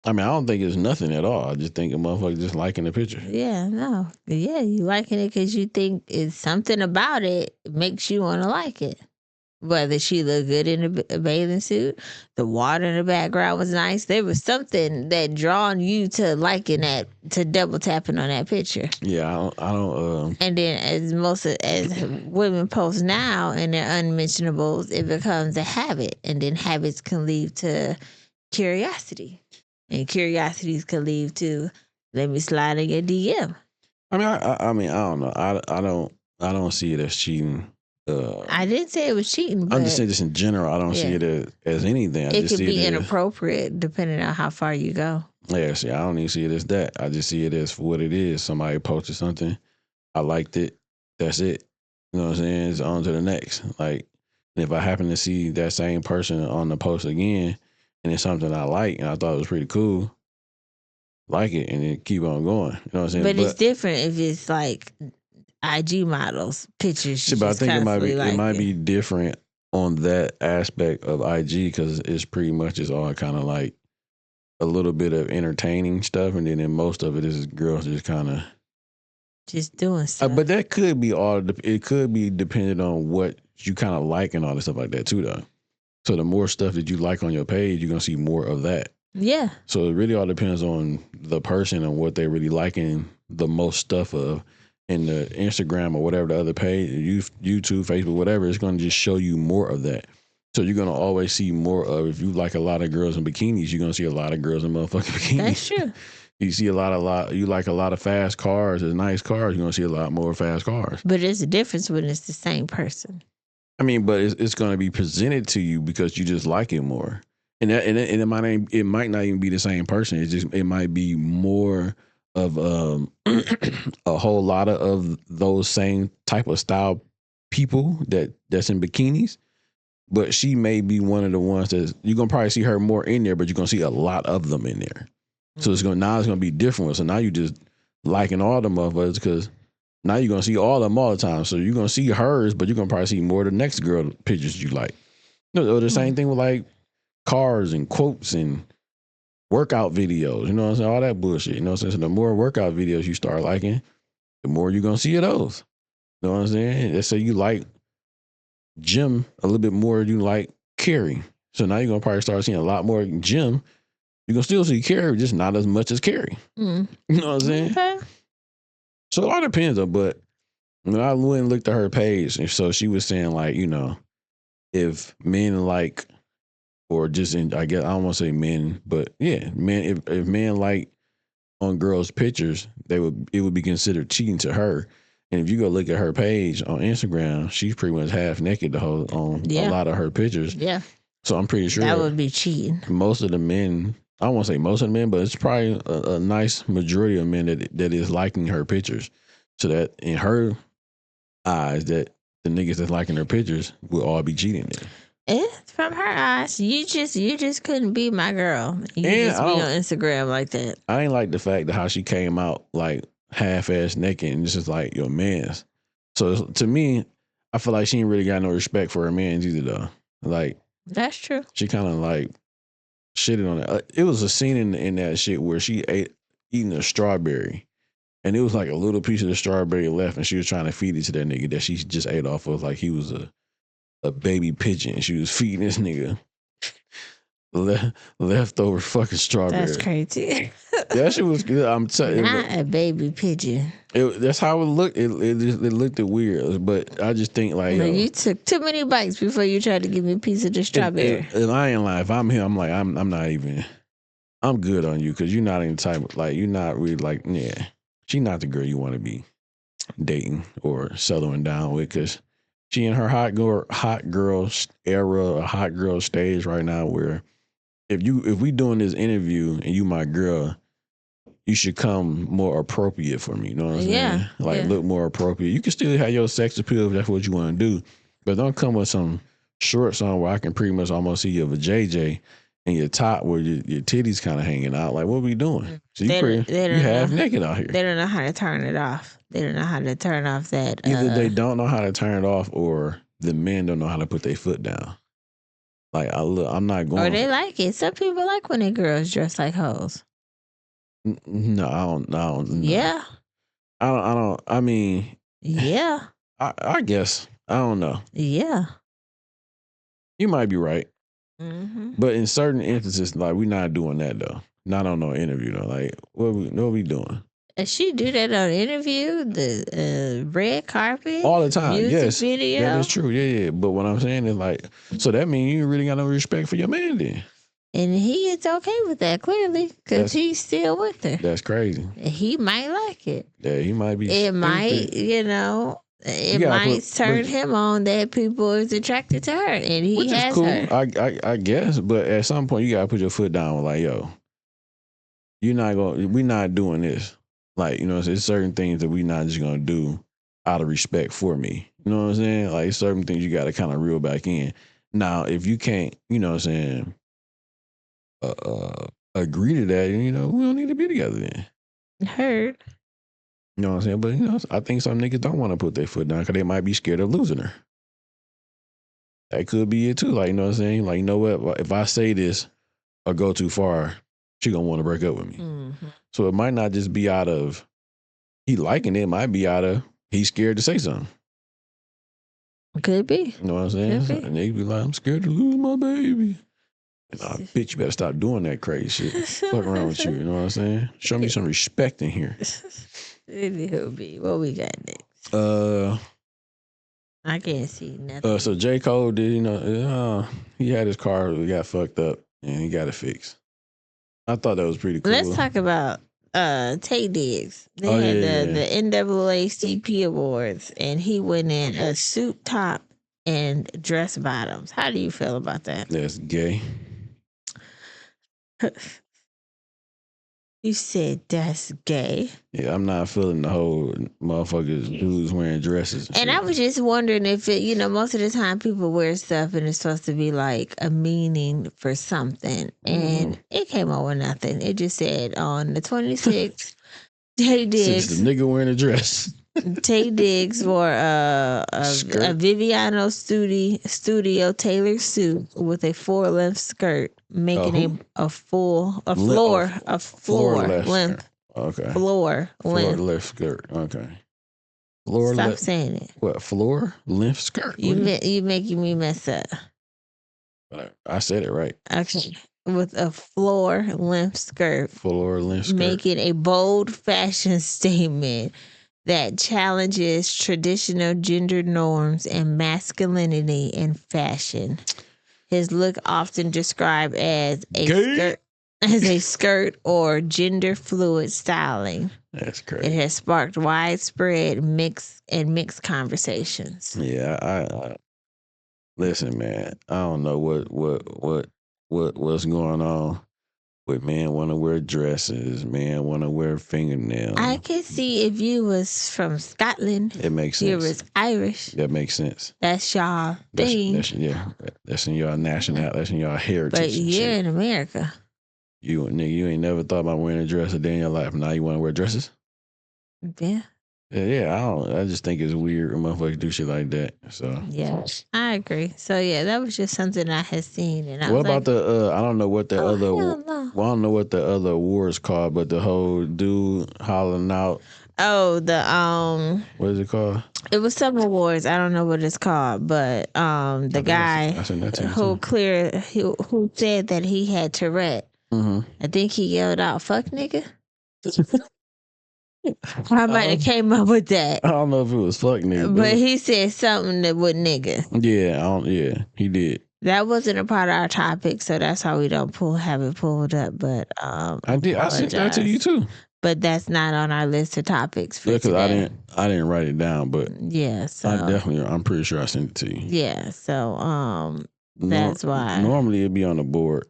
I mean, I don't think it's nothing at all. I just think a motherfucker just liking the picture. Yeah, no. Yeah, you liking it because you think it's something about it makes you want to like it. Whether she looked good in a bathing suit, the water in the background was nice. There was something that drawn you to liking that, to double tapping on that picture. Yeah, I don't. And then as women post now in their unmentionables, it becomes a habit, and then habits can lead to curiosity. And curiosities can lead to, let me slide in your DM. I mean, I don't know. I don't see it as cheating. I didn't say it was cheating. But I'm just saying, just in general, I don't see it as anything. It could be inappropriate depending on how far you go. Yeah, see, I don't even see it as that. I just see it as for what it is. Somebody posted something, I liked it. That's it. You know what I'm saying? It's on to the next. Like, if I happen to see that same person on the post again, and it's something I like and I thought it was pretty cool, like it, and then keep on going. You know what I'm saying? But it's different if it's like IG models, pictures. See, but I think it might be different on that aspect of IG because it's pretty much just all kind of like a little bit of entertaining stuff, and then most of it is girls just kind of just doing stuff. But that could be it could be dependent on what you kind of like and all this stuff like that too, though. So the more stuff that you like on your page, you're gonna see more of that. Yeah. So it really all depends on the person and what they really liking the most stuff of. In the Instagram or whatever the other page, YouTube, Facebook, whatever, it's going to just show you more of that. So you're going to always see more of, if you like a lot of girls in bikinis, you're going to see a lot of girls in motherfucking bikinis. That's true. You see you like a lot of fast cars and nice cars, you're going to see a lot more fast cars. But there's a difference when it's the same person. I mean, but it's going to be presented to you because you just like it more. And it might not even be the same person. It might be more of a whole lot of those same type of style people that's in bikinis, but she may be one of the ones that you're gonna probably see her more in there, but you're gonna see a lot of them in there. So it's gonna be different. So now you just liking all the motherfuckers because now you're gonna see all of them all the time. So you're gonna see hers, but you're gonna probably see more of the next girl pictures you like. No, the same thing with like cars and quotes and workout videos, you know what I'm saying? All that bullshit, you know what I'm saying? So the more workout videos you start liking, the more you're going to see of those. You know what I'm saying? Let's say you like Jim a little bit more than you like Carrie. So now you're going to probably start seeing a lot more Jim. You're going to still see Carrie, just not as much as Carrie. You know what I'm saying? Okay. So it all depends, though. But when I went and looked at her page, and so she was saying, like, you know, if men like, or just I guess I don't want to say men, but yeah, men. If men like on girls' pictures, it would be considered cheating to her. And if you go look at her page on Instagram, she's pretty much half naked on a lot of her pictures. Yeah. So I'm pretty sure that would be cheating. Most of the men, I don't want to say most of the men, but it's probably a nice majority of men that is liking her pictures. So that in her eyes, that the niggas that's liking her pictures will all be cheating there. From her eyes, you just couldn't be my girl. You just be on Instagram like that. I ain't like the fact that how she came out like half-ass naked and it's just like your man's. So to me, I feel like she ain't really got no respect for her man's either though. Like that's true. She kind of like shitted on it. It was a scene in that shit where she eating a strawberry. And it was like a little piece of the strawberry left and she was trying to feed it to that nigga that she just ate off of like he was a baby pigeon. She was feeding this nigga leftover fucking strawberry. That's crazy. That shit was good. I'm telling you. Not a baby pigeon. That's how it looked. It looked weird, but I just think like you took too many bites before you tried to give me a piece of the strawberry. And I ain't lying. If I'm here, I'm like I'm not even. I'm good on you because you're not in the type of, like you're not really like She's not the girl you want to be dating or settling down with because she in her hot girl era, a hot girl stage right now where if we doing this interview and you my girl, you should come more appropriate for me. You know what I'm saying? Like look more appropriate. You can still have your sex appeal if that's what you want to do, but don't come with some shorts on where I can pretty much almost see your vajayjay and your top where your titties kind of hanging out. Like, what are we doing? So you half naked out here. They don't know how to turn it off. They don't know how to turn off that. Either they don't know how to turn it off, or the men don't know how to put their foot down. Like, I'm not going. Or they like it. Some people like when their girls dress like hoes. No, I don't. No. Yeah. I don't. I mean. Yeah. I guess. I don't know. Yeah. You might be right. Mm-hmm. But in certain instances, like, we're not doing that though. Not on no interview though. Like, what we doing? And she do that on interview, the red carpet, all the time. Yes, video. That is true. Yeah. But what I'm saying is, like, so that means you really got no respect for your man then. And he is okay with that, clearly, because he's still with her. That's crazy. He might like it. Yeah, he might be. It might, it might turn him on that people is attracted to her, and he has cool. her. I guess, but at some point you gotta put your foot down. Like, yo, we're not doing this. Like, there's certain things that we're not just gonna do out of respect for me. You know what I'm saying? Like, certain things you gotta kind of reel back in. Now, if you can't, agree to that, we don't need to be together then. Heard. You know what I'm saying? But, I think some niggas don't want to put their foot down because they might be scared of losing her. That could be it too. Like, you know what I'm saying? Like, you know what? If I say this or go too far, she gonna want to break up with me. Mm-hmm. So it might not just be out of he liking it. It might be out of he's scared to say something. Could be. You know what I'm saying? And they be like, I'm scared to lose my baby. Bitch, you better stop doing that crazy shit. Fuck around with you. You know what I'm saying? Show me some respect in here. It'll be. What we got next? I can't see nothing. So J. Cole did, he had his car, it got fucked up, and he got it fixed. I thought that was pretty cool. Let's talk about Tay Diggs. They had the NAACP Awards, and he went in a suit top and dress bottoms. How do you feel about that? That's gay. You said that's gay. Yeah, I'm not feeling the whole motherfuckers dudes wearing dresses. And I was just wondering if it, most of the time people wear stuff and it's supposed to be like a meaning for something. And it came out with nothing. It just said on the 26th, Tay Diggs. Since the nigga wearing a dress. Tay Diggs wore a Viviano studio tailored suit with a full-length skirt, making a floor length. Okay. Floor length skirt. Okay. Stop saying it. What? Floor length skirt? You making me mess up. I said it right. Okay. With a floor length skirt. Floor length skirt. Making a bold fashion statement that challenges traditional gender norms and masculinity in fashion. His look often described as a skirt or gender fluid styling. That's crazy. It has sparked widespread mixed conversations. Yeah, I listen, man. I don't know what's going on. With men want to wear dresses, men want to wear fingernails. I could see if you was from Scotland. It makes sense. You was Irish. That makes sense. That's y'all thing. That's in your nationality. That's in your heritage. But you're in America. You ain't never thought about wearing a dress a day in your life. Now you want to wear dresses? Yeah. Yeah, I just think it's weird when motherfuckers do shit like that. So yeah, I agree. So yeah, that was just something I had seen. And what about the? I don't know what the other. Well, I don't know what the other awards called, but the whole dude hollering out. Oh, the What is it called? It was some awards. I don't know what it's called, but the guy who said that he had Tourette. Mm-hmm. I think he yelled out, "Fuck nigga." I might have came up with that. I don't know if it was fuck nigga. But he said something that would nigga. Yeah, he did. That wasn't a part of our topic, so that's why we don't have it pulled up. But I sent that to you too. But that's not on our list of topics for today. I didn't write it down, but yeah, so I'm pretty sure I sent it to you. Yeah, so that's why. Normally it'd be on the board.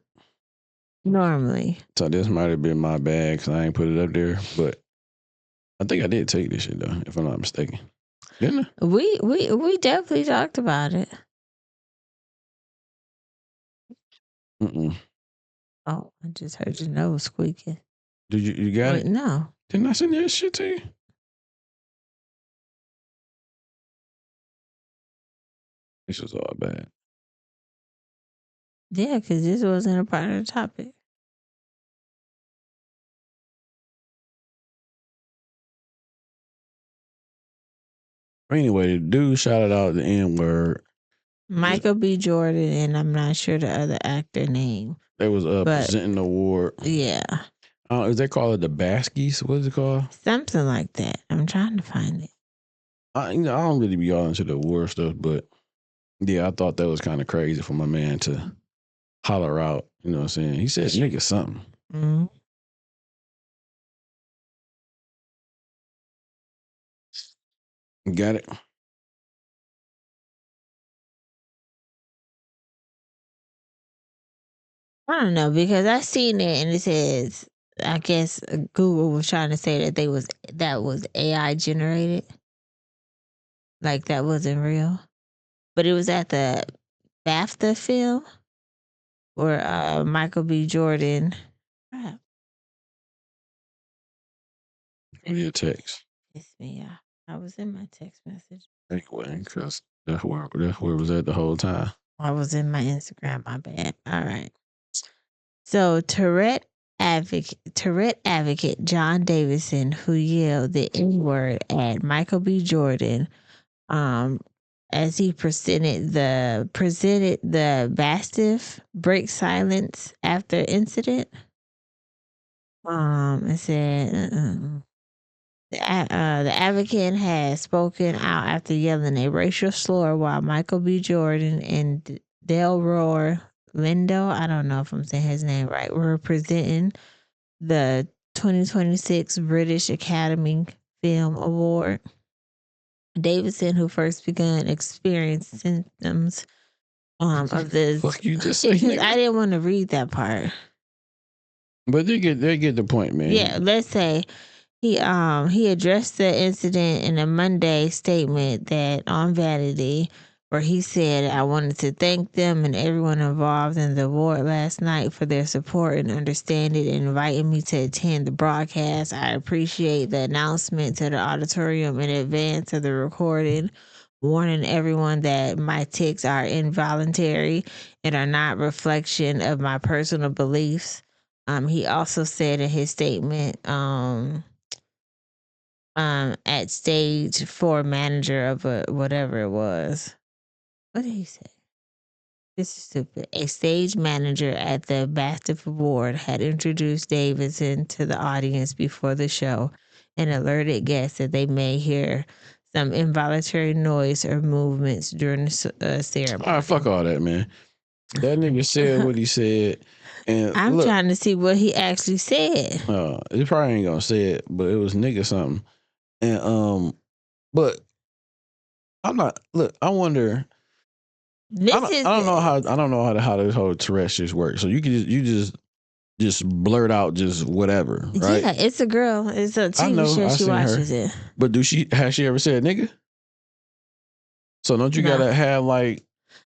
Normally. So this might have been my bad because I ain't put it up there, but I think I did take this shit though, if I'm not mistaken. Didn't I? We definitely talked about it. Mm-mm. Oh, I just heard your nose squeaking. Did you got it? No. Didn't I send that shit to you? This was all bad. Yeah, because this wasn't a part of the topic. Anyway, the dude shouted out the N-word. Michael B. Jordan, and I'm not sure the other actor name. They was presenting the award. Yeah. Is they call it the Baskies? What is it called? Something like that. I'm trying to find it. I don't really be all into the award stuff, but yeah, I thought that was kind of crazy for my man to holler out. You know what I'm saying? He said nigga something. Mm-hmm. Got it? I don't know, because I seen it and it says, I guess Google was trying to say that that was AI generated. Like that wasn't real. But it was at the BAFTA film where Michael B. Jordan. Crap. Give me a text. It's me. I was in my text message. Anyway, because that's where it was at the whole time. I was in my Instagram. My bad. All right. So Tourette advocate John Davidson, who yelled the N-word at Michael B. Jordan, as he presented the Mastiff break silence after incident. It said the advocate has spoken out after yelling a racial slur while Michael B. Jordan and Delroy Lindo, I don't know if I'm saying his name right, were presenting the 2026 British Academy Film Award. Davidson, who first began experiencing symptoms of this. Fuck you just say, I didn't want to read that part. But they get the point, man. Yeah, let's say he addressed the incident in a Monday statement that on Vanity, where he said, "I wanted to thank them and everyone involved in the award last night for their support and understanding and inviting me to attend the broadcast. I appreciate the announcement to the auditorium in advance of the recording, warning everyone that my tics are involuntary and are not reflection of my personal beliefs." He also said in his statement, at stage 4 manager of whatever it was. What did he say? This is stupid. A stage manager at the BAFTA Award had introduced Davidson to the audience before the show and alerted guests that they may hear some involuntary noise or movements during the ceremony. All right, fuck all that, man. That nigga said what he said. And I'm trying to see what he actually said. He probably ain't gonna say it, but it was nigga something. And but I'm not. Look, I wonder. I don't know how this whole Tourette's shit works. So you just blurt out just whatever, right? Yeah, it's a girl. It's a TV show. She watches it. But has she ever said nigga? So don't you gotta have like?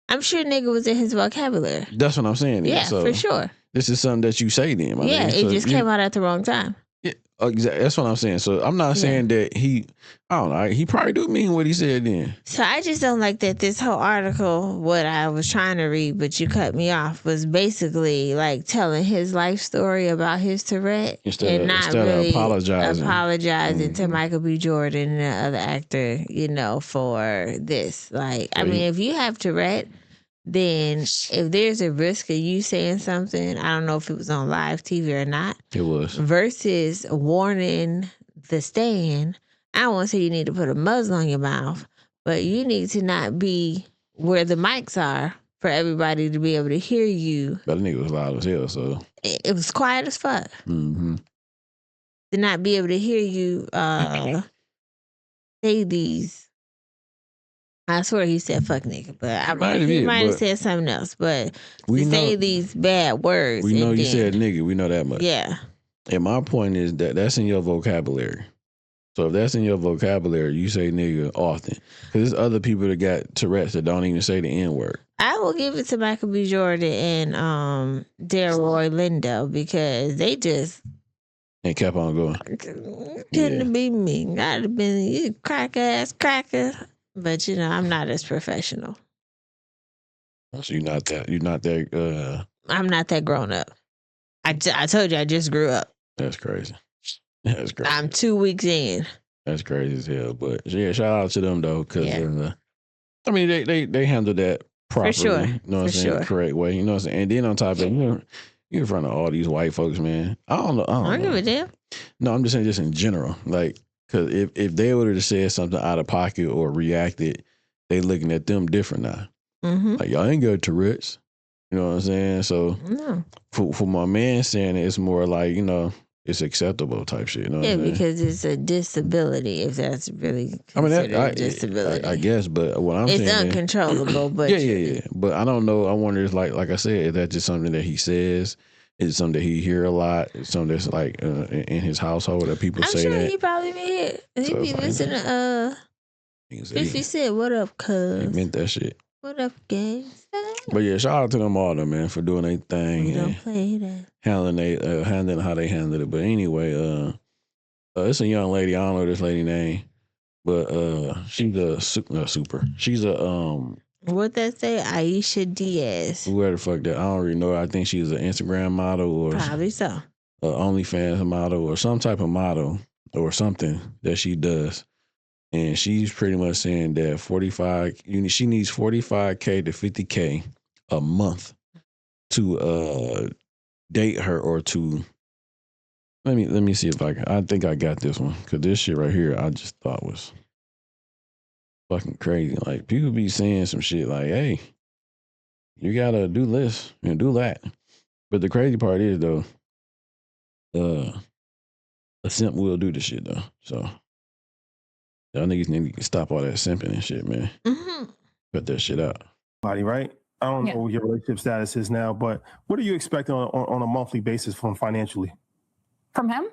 I'm sure nigga was in his vocabulary. That's what I'm saying. Yeah, so for sure. This is something that you say then. Yeah, it just came out at the wrong time. Yeah, exactly. That's what I'm saying. So I'm not saying that I don't know. He probably do mean what he said then. So I just don't like that this whole article, what I was trying to read, but you cut me off, was basically like telling his life story about his Tourette instead of apologizing to Michael B. Jordan and the other actor, for this. Like, I mean, if you have Tourette, then if there's a risk of you saying something, I don't know if it was on live TV or not. It was. Versus warning the stand. I don't want to say you need to put a muzzle on your mouth, but you need to not be where the mics are for everybody to be able to hear you. But the nigga was loud as hell, so. It was quiet as fuck. Mm-hmm. To not be able to hear you say these. I swear he said fuck nigga, but he might have said something else. But to say these bad words. We know you said nigga. We know that much. Yeah. And my point is that that's in your vocabulary. So if that's in your vocabulary, you say nigga often. Because there's other people that got Tourette's that don't even say the N-word. I will give it to Michael B. Jordan and Delroy Lindo because they just and kept on going. Couldn't be me. I'd have been you cracker. But I'm not as professional. So you're not that. I'm not that grown up. I told you I just grew up. That's crazy. That's crazy. I'm 2 weeks in. That's crazy as hell. But yeah, shout out to them though, because I mean they handled that properly. For sure. You know what I'm saying? The correct way. You know what I'm saying? And then on top of it, you're in front of all these white folks, man. I don't know. I don't give a damn. No, I'm just saying, just in general, like, because if they would have said something out of pocket or reacted, they looking at them different now. Mm-hmm. Like, y'all ain't got Tourette's. You know what I'm saying? So for my man saying it, it's more like, it's acceptable type shit. You know what I'm saying? Because it's a disability, if that's really considered a disability. I guess, but what I'm saying it's uncontrollable. But yeah. But I don't know. I wonder, if, like I said, is that just something that he says? Is it something that he hear a lot? Is something that's like in his household that people say that? He probably be here. He be listening to 50 Cent, what up, cuz? He meant that shit. What up, gang? But yeah, shout out to them all, though, man, for doing their thing. Don't play that. Handling how they handled it. But anyway, it's a young lady. I don't know this lady name, but she's a super. She's a what that say? Aisha Diaz. Whoever the fuck that. I don't really know her. I think she's an Instagram model or probably so. OnlyFans model or some type of model or something that she does. And she's pretty much saying that she needs $45K to $50K a month to date her or to. Let me see if I think I got this one, because this shit right here I just thought was fucking crazy. Like, people be saying some shit like, "Hey, you gotta do this and do that," but the crazy part is though, a simp will do the shit though. So y'all niggas need to stop all that simping and shit, man. Mm-hmm. Cut that shit out. Right? I don't know what your relationship status is now, but what are you expecting on a monthly basis from financially? From him?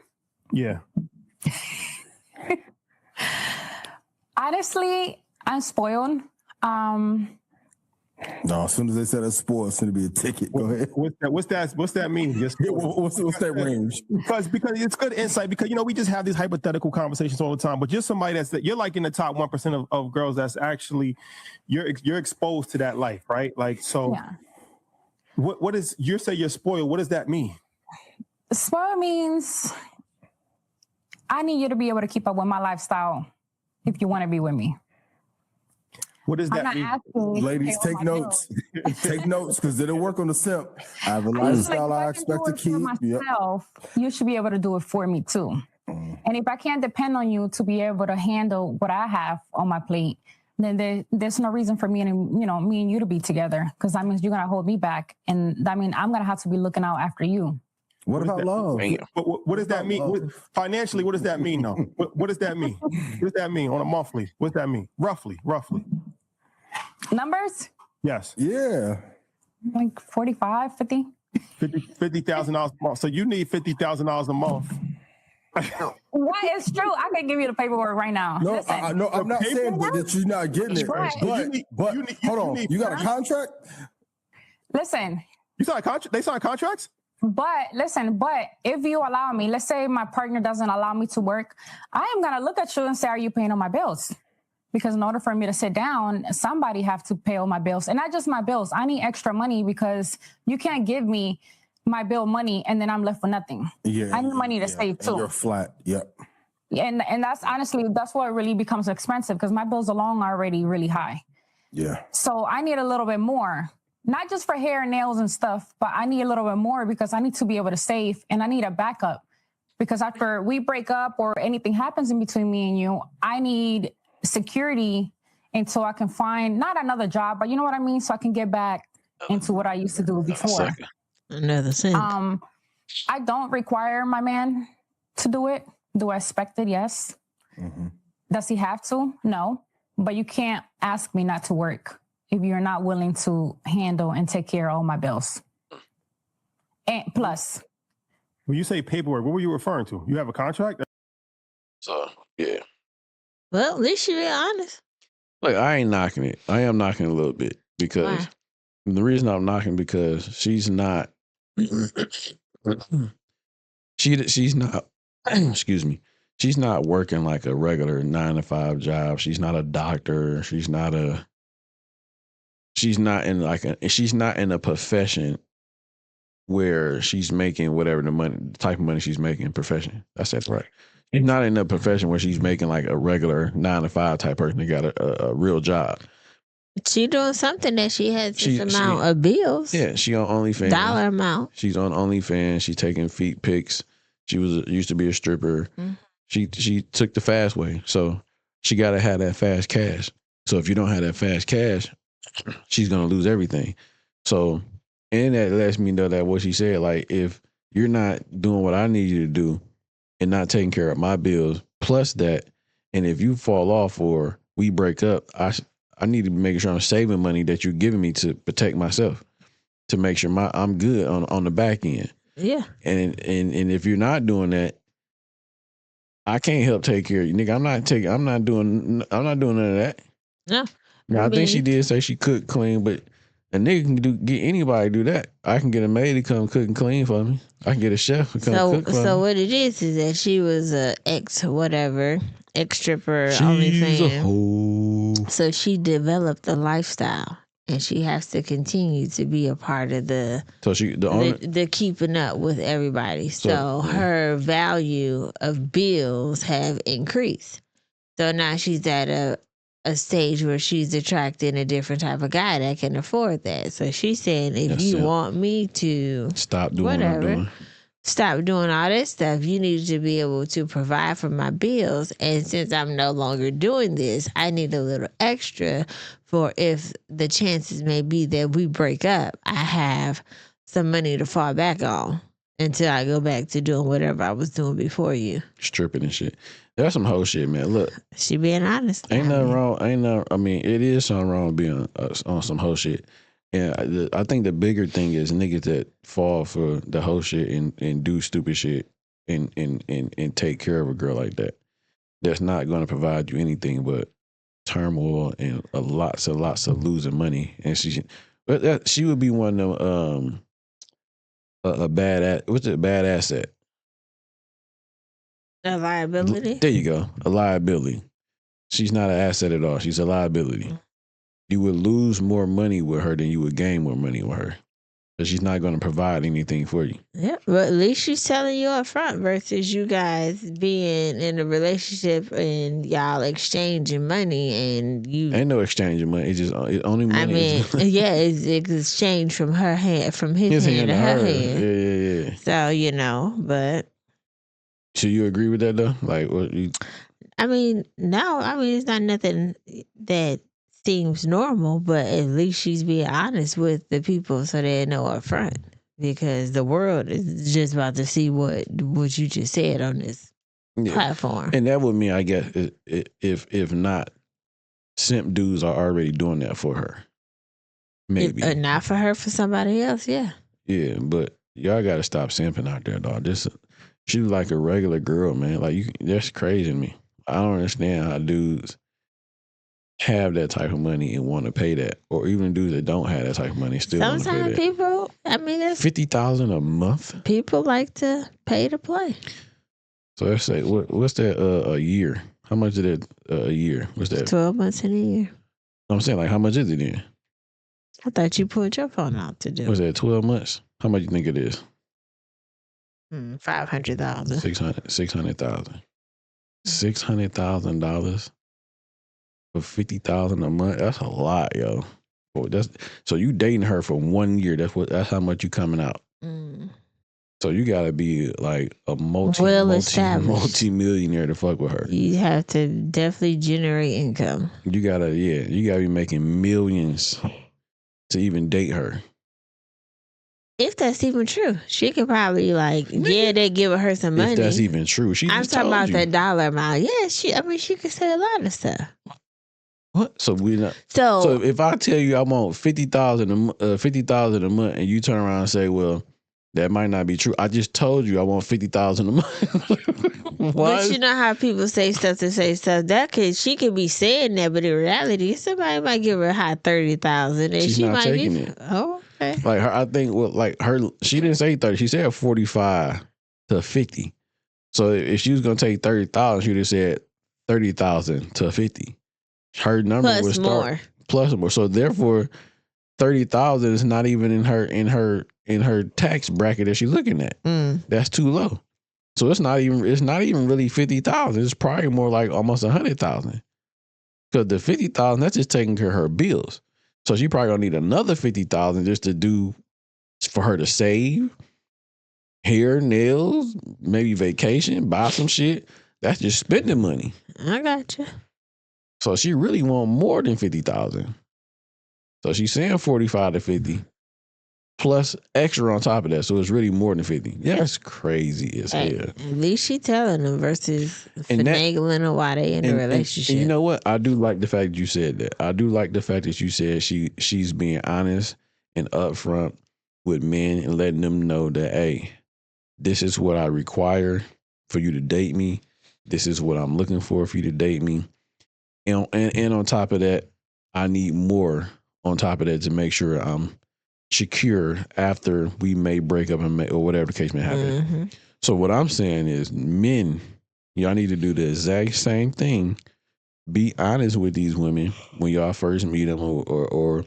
Yeah. Honestly, I'm spoiled. No, as soon as they said it's spoiled, it's going to be a ticket. Go ahead. What's that mean? Just what's that range? Because it's good insight. Because we just have these hypothetical conversations all the time. But you're somebody you're like in the top 1% of girls that's actually you're exposed to that life, right? Like, so. Yeah. What is you say you're spoiled? What does that mean? Spoiled means I need you to be able to keep up with my lifestyle if you want to be with me. What does that mean? Ladies, take notes. Take notes, because it'll work on the simp. I have a lifestyle I expect to keep. Myself, you should be able to do it for me too. And if I can't depend on you to be able to handle what I have on my plate, then there's no reason for me and me and you to be together, because that means you're gonna hold me back, and that means I'm gonna have to be looking out after you. What about love? What does that mean? Financially, what does that mean, though? What does that mean? What does that mean on a monthly? What does that mean? Roughly. Numbers? Yes. Yeah. Like 45, 50. $50,000 a month. So you need $50,000 a month. What is true? I can give you the paperwork right now. No, I'm not saying that you're not getting it. But hold on. You got a contract? Listen. You sign a contract? They sign contracts? But if you allow me, let's say my partner doesn't allow me to work, I am going to look at you and say, are you paying all my bills? Because in order for me to sit down, somebody have to pay all my bills. And not just my bills. I need extra money, because you can't give me my bill money and then I'm left with nothing. Yeah, I need money to save too. You're flat. Yep. And that's honestly, that's what really becomes expensive, because my bills alone are already really high. Yeah. So I need a little bit more. Not just for hair and nails and stuff, but I need a little bit more, because I need to be able to save, and I need a backup, because after we break up or anything happens in between me and you, I need security until I can find not another job, but you know what I mean? So I can get back into what I used to do before. Another thing. I don't require my man to do it. Do I expect it? Yes. Mm-hmm. Does he have to? No. But you can't ask me not to work if you're not willing to handle and take care of all my bills. And plus. When you say paperwork, what were you referring to? You have a contract? So, yeah. Well, at least you be honest. Like, I ain't knocking it. I am knocking it a little bit because Why? the reason I'm knocking because she's not. She's not. Excuse me. She's not working like a regular 9-to-5 job. She's not a doctor. She's not in a profession where she's making whatever the type of money she's making profession. I said right. She's not in a profession where she's making like a regular 9-to-5 type person that got a real job. She doing something that she has this amount of bills. Yeah, she on OnlyFans. Dollar amount. She's on OnlyFans. She's taking feet pics. She used to be a stripper. Mm-hmm. She took the fast way. So she got to have that fast cash. So if you don't have that fast cash, she's going to lose everything. So, and that lets me know that what she said, like, if you're not doing what I need you to do and not taking care of my bills, plus that, and if you fall off or we break up, I need to be making sure I'm saving money that you're giving me to protect myself, to make sure I'm good on the back end. Yeah. And if you're not doing that, I can't help take care of you, nigga. I'm not doing none of that. No. Now, I think she did say she cooked clean, but a nigga can get anybody to do that. I can get a maid to come cook and clean for me. I can get a chef to come cook for me. So what it is that she was a ex-stripper, She's OnlyFans. a hoe. So she developed a lifestyle, and she has to continue to be a part of the keeping up with everybody. So her value of bills have increased. So now she's at a stage where she's attracting a different type of guy that can afford that. So she's saying, if you want me to stop doing what I'm doing, stop doing all this stuff, you need to be able to provide for my bills. And since I'm no longer doing this, I need a little extra for if the chances may be that we break up, I have some money to fall back on until I go back to doing whatever I was doing before you. Stripping and shit. That's some whole shit, man. Look, she being honest. Ain't nothing wrong. It is something wrong being on some whole shit. And I think the bigger thing is niggas that fall for the whole shit and do stupid shit and take care of a girl like that. That's not going to provide you anything but turmoil and lots of losing money. And she would be one of them. A bad asset? A liability? There you go. A liability. She's not an asset at all. She's a liability. Mm-hmm. You would lose more money with her than you would gain more money with her. Because she's not going to provide anything for you. Yeah, but at least she's telling you up front versus you guys being in a relationship and y'all exchanging money and you... Ain't no exchanging money. It's just only money. I mean, it's exchanged from her hand, from his hand to her hand. Yeah. So, but... So you agree with that though? Like, what you? No. It's not nothing that seems normal, but at least she's being honest with the people so they know up front. Because the world is just about to see what you just said on this platform. And that would mean, I guess, if not, simp dudes are already doing that for her. Maybe not for her, for somebody else. Yeah. Yeah, but y'all got to stop simping out there, dog. She was like a regular girl, man. Like, that's crazy to me. I don't understand how dudes have that type of money and want to pay that, or even dudes that don't have that type of money still want to pay that. Sometimes people, that's $50,000 a month. People like to pay to play. So let's say, what's that a year? How much is that a year? What's that? 12 months in a year. I'm saying, like, how much is it then? I thought you pulled your phone out to do. What's that? 12 months? How much you think it is? 500,000. 600,000. $600,000 for $50,000 a month. That's a lot, yo. So you dating her for 1 year. That's how much you coming out. Mm. So you gotta be like a multi-millionaire to fuck with her. You have to definitely generate income. You gotta be making millions to even date her. If that's even true, she could probably they give her some money. If that's even true, I'm talking about that dollar amount. Yeah, she could say a lot of stuff. What? So we not. So if I tell you I want $50,000 a month, and you turn around and say, "Well, that might not be true. I just told you I want $50,000 a month." But you know how people say stuff to say stuff. She could be saying that, but in reality, somebody might give her a high 30,000, and she's she not might taking be. it. Oh, okay. Like her, I think. Well, like her, she didn't say 30. She said 45 to 50. So if she was gonna take 30,000, she would have said 30,000 to 50. Her number Plus would start more. plus more. So therefore, 30,000 is not even in her tax bracket that she's looking at. That's too low. So it's not even really 50,000. It's probably more like almost 100,000. Because the 50,000, that's just taking care of her bills. So she probably gonna need another 50,000 just to do for her to save, hair, nails, maybe vacation, buy some shit. That's just spending money. I got you. So she really want more than 50,000. So she's saying 45 to 50 plus extra on top of that. So it's really more than 50. Yeah, that's crazy as hell. At least she telling them versus finagling on why they in a relationship. And you know what? I do like the fact that you said that. I do like the fact that you said she's being honest and upfront with men and letting them know that, hey, this is what I require for you to date me. This is what I'm looking for you to date me. And on top of that, I need more on top of that to make sure I'm secure after we may break up or whatever the case may happen. Mm-hmm. So what I'm saying is, men, y'all need to do the exact same thing. Be honest with these women when y'all first meet them, or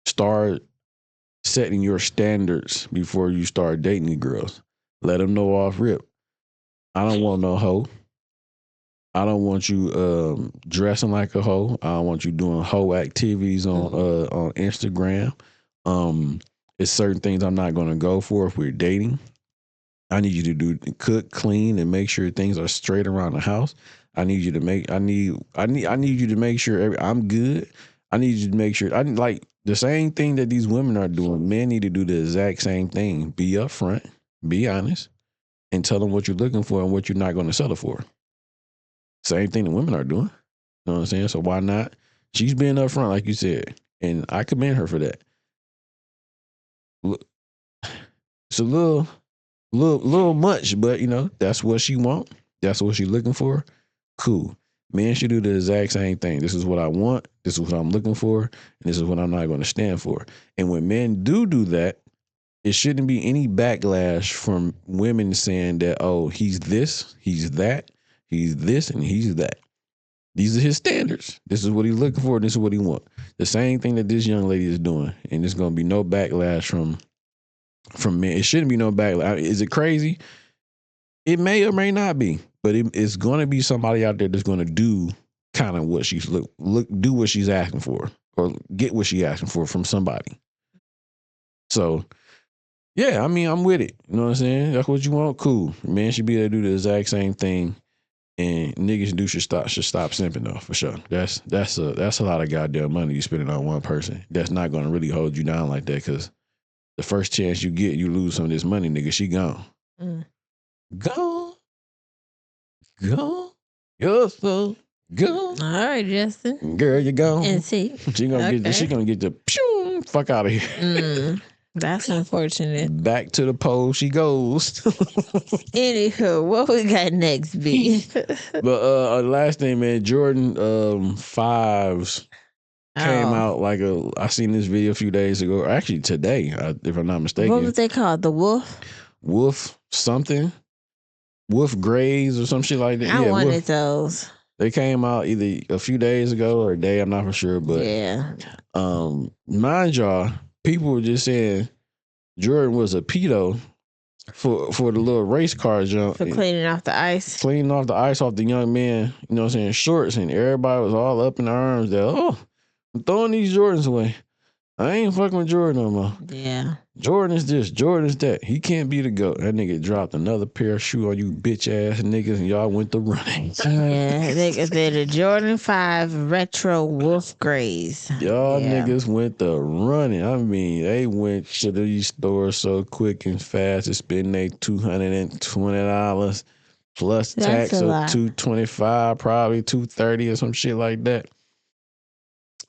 start setting your standards before you start dating the girls. Let them know off rip. I don't want no hoe. I don't want you dressing like a hoe. I don't want you doing hoe activities on Instagram. It's certain things I'm not going to go for if we're dating. I need you to cook, clean, and make sure things are straight around the house. I need you to make. I need you to make sure I'm good. I need you to make sure. I like the same thing that these women are doing. Men need to do the exact same thing. Be upfront, be honest, and tell them what you're looking for and what you're not going to settle for. Same thing the women are doing. You know what I'm saying? So why not? She's being upfront, like you said, and I commend her for that. It's a little much, but that's what she want. That's what she's looking for. Cool. Men should do the exact same thing. This is what I want. This is what I'm looking for. And this is what I'm not going to stand for. And when men do that, it shouldn't be any backlash from women saying that, oh, he's this, he's that, he's this, and he's that. These are his standards. This is what he's looking for. And this is what he wants. The same thing that this young lady is doing. And there's going to be no backlash from men. It shouldn't be no backlash. Is it crazy? It may or may not be. But it's going to be somebody out there that's going to do kind of what she's do what she's asking for, or get what she's asking for from somebody. So, yeah, I mean, I'm with it. You know what I'm saying? That's what you want. Cool. Man should be able to do the exact same thing, and niggas should stop simping though, for sure. That's a lot of goddamn money you spending on one person. That's not going to really hold you down like that, because the first chance you get, you lose some of this money, nigga. She gone. Gone. Go, you're so gone. All right, Justin. Girl, you gone. And see, she gonna get the fuck out of here. That's unfortunate. Back to the pole she goes. Anywho, what we got next, B? But last thing, man, Jordan 5s came out like I seen this video a few days ago, or actually today, if I'm not mistaken. What was they called? The Wolf? Wolf something. Wolf Grays or some shit like that. I wanted those. They came out either a few days ago or a day, I'm not for sure. But yeah. Mind y'all, people were just saying Jordan was a pedo for the little race car jump. For cleaning off the ice. Cleaning off the ice off the young man, you know what I'm saying, shorts, and everybody was all up in the arms that, oh, I'm throwing these Jordans away. I ain't fucking with Jordan no more. Yeah. Jordan is this, Jordan is that. He can't be the GOAT. That nigga dropped another pair of shoes on you bitch ass niggas, and y'all went to running. Yeah, niggas did the Jordan 5 Retro Wolf Grays. Y'all niggas went to running. I mean, they went to these stores so quick and fast to spend their $220 plus tax of $225, probably $230 or some shit like that.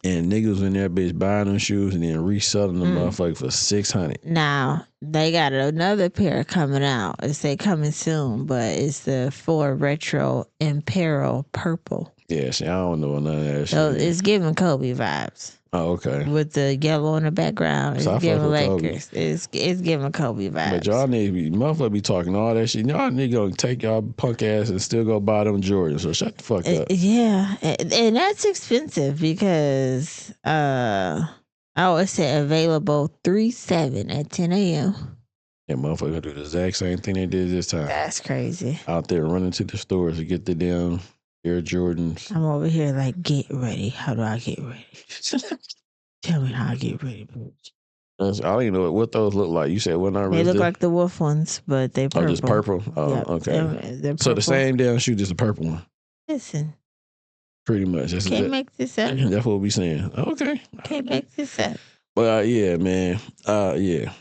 And niggas in that bitch buying them shoes and then reselling them motherfucker for $600. Now they got another pair coming out. It's coming soon, but it's the Ford Retro Imperial Purple. Yeah, see, I don't know none of that So shit. it's giving Kobe vibes. Oh, okay. With the yellow in the background, it's giving Lakers. It's giving Kobe vibes. But y'all need to be, motherfucker be talking all that shit. Y'all need to go take y'all punk ass and still go buy them Jordans. So shut the fuck up. Yeah, and that's expensive because I always say available 3/7 at 10 a.m. Yeah, motherfucker gonna do the exact same thing they did this time. That's crazy. Out there running to the stores to get the damn Air Jordans. I'm over here like, get ready. How do I get ready? Tell me how I get ready, bitch. I don't even know what those look like. You said what not They look like the wolf ones, but they purple. Oh, just purple? Oh, yep. Okay. They're so the same damn shoe, just a purple one. Listen. Pretty much. Can't make this up. That's what we saying. Okay. Can't make this up. But yeah, man. Yeah.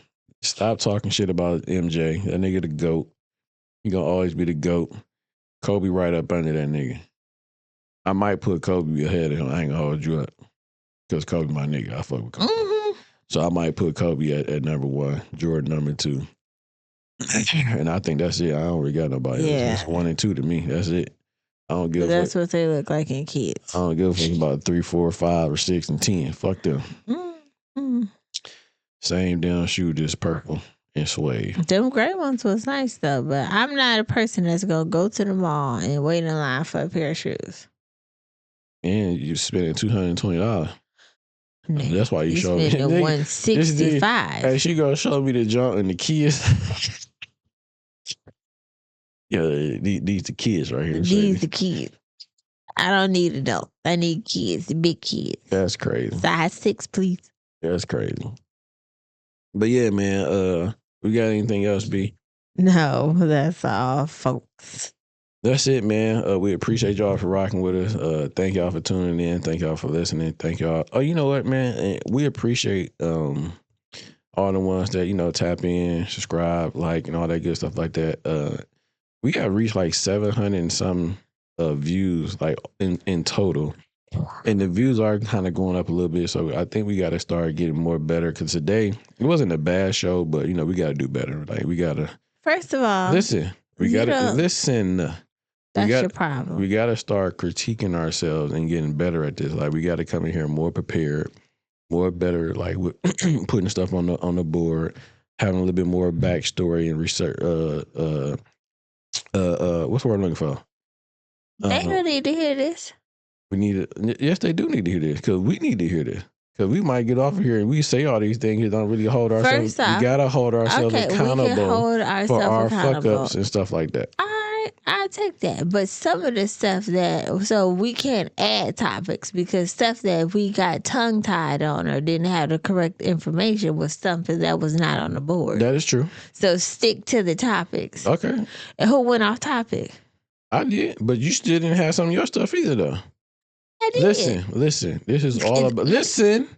Stop talking shit about MJ. That nigga the GOAT. He gonna always be the GOAT. Kobe right up under that nigga. I might put Kobe ahead of him. I ain't gonna hold you up. Because Kobe my nigga. I fuck with Kobe. Mm-hmm. So I might put Kobe at number 1, Jordan number 2. And I think that's it. I don't really got nobody else. It's 1 and 2 to me. That's it. I don't give a fuck. That's what they look like in kids. I don't give a fuck about 3, 4, 5, or 6, and 10. Fuck them. Mm-hmm. Same damn shoe, just purple and suede. Them gray ones was nice though, but I'm not a person that's gonna go to the mall and wait in line for a pair of shoes. And you spending $220. Nigga, that's why you showed me. $165. Hey, she gonna show me the junk and the kids. Yeah, these the kids right here. These the kids. I don't need adults. I need kids, the big kids. That's crazy. Size 6, please. That's crazy. But yeah, man, we got anything else, B? No, that's all, folks. That's it, man. We appreciate y'all for rocking with us. Thank y'all for tuning in. Thank y'all for listening. Thank y'all. Oh, you know what, man? We appreciate all the ones that, tap in, subscribe, like, and all that good stuff like that. We got reached like 700 and some views, like in total. And the views are kind of going up a little bit. So I think we got to start getting more better. Because today, it wasn't a bad show, but, we got to do better. Like, we got to. First of all. Listen. We got to listen. That's your problem. We got to start critiquing ourselves and getting better at this. Like, we got to come in here more prepared, more better, like with putting stuff on the board, having a little bit more backstory and research. What's the word I'm looking for? They don't need to hear this. We need it. Yes, they do need to hear this because we need to hear this. Because we might get off of here and we say all these things and don't really hold ourselves. First off, we gotta hold ourselves accountable for our fuck ups and stuff like that. I take that, but some of the stuff so we can't add topics because stuff that we got tongue tied on or didn't have the correct information was something that was not on the board. That is true. So stick to the topics. Okay. And who went off topic? I did, but you still didn't have some of your stuff either, though. I did. Listen. This is all about. Listen.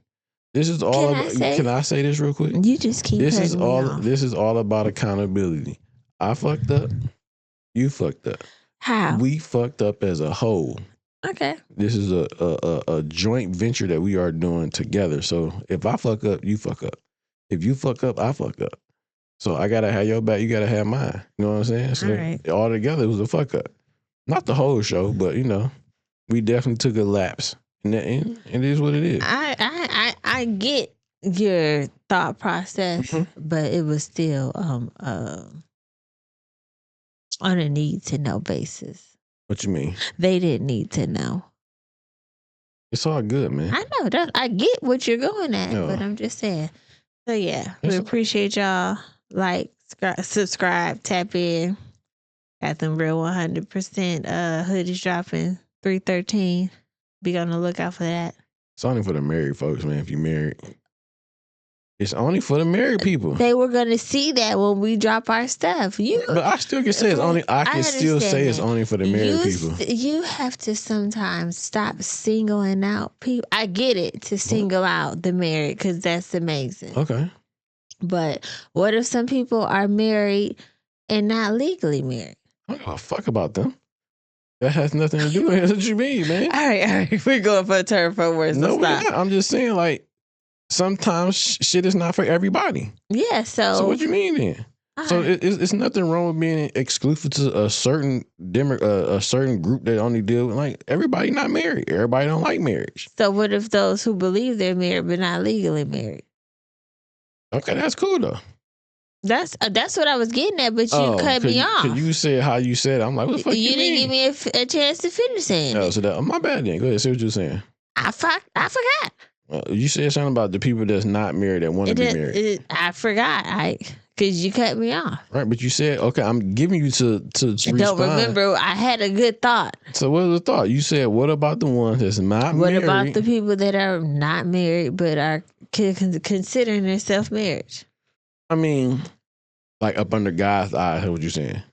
This is all about. Can I say this real quick? You just keep. This is all. This is all about accountability. I fucked up. You fucked up. How? We fucked up as a whole. Okay. This is a joint venture that we are doing together. So if I fuck up, you fuck up. If you fuck up, I fuck up. So I gotta have your back. You gotta have mine. You know what I'm saying? So all together, it was a fuck up. Not the whole show, but we definitely took a lapse. And it is what it is. I get your thought process, but it was still on a need to know basis. What you mean? They didn't need to know. It's all good, man. I know that. I get what you're going at, but I'm just saying. So yeah, we appreciate y'all. Like, subscribe, tap in. Got them Real 100% hoodies dropping 3/13. Be on the lookout for that. It's only for the married folks, man. If you married, it's only for the married people. They were gonna see that when we drop our stuff. But I still can say it's only. I can still say it's only for the married people. You have to sometimes stop singling out people. I get it to single out the married because that's amazing. Okay. But what if some people are married and not legally married? I don't give a fuck about them. That has nothing to do with it. What you mean, man? All right. We're going for a turn for words. No, Stop. I'm just saying, like, sometimes shit is not for everybody. Yeah, So what you mean then? So it's nothing wrong with being exclusive to a certain group that only deal with, like, everybody not married. Everybody don't like marriage. So what if those who believe they're married but not legally married? Okay, that's cool though. That's what I was getting at, but you cut me off. Cause you said how you said it. I'm like, what the fuck you didn't mean? give me a chance to finish saying No, it. so my bad then. Go ahead, say what you're saying. I forgot. You said something about the people that's not married that want to be married. I forgot. Because you cut me off. Right, but you said, okay, I'm giving you to respond. Don't remember. I had a good thought. So what was the thought? You said, what about the ones that's not married? What about the people that are not married but are considering themselves marriage? I mean, like up under God's eyes, what you saying?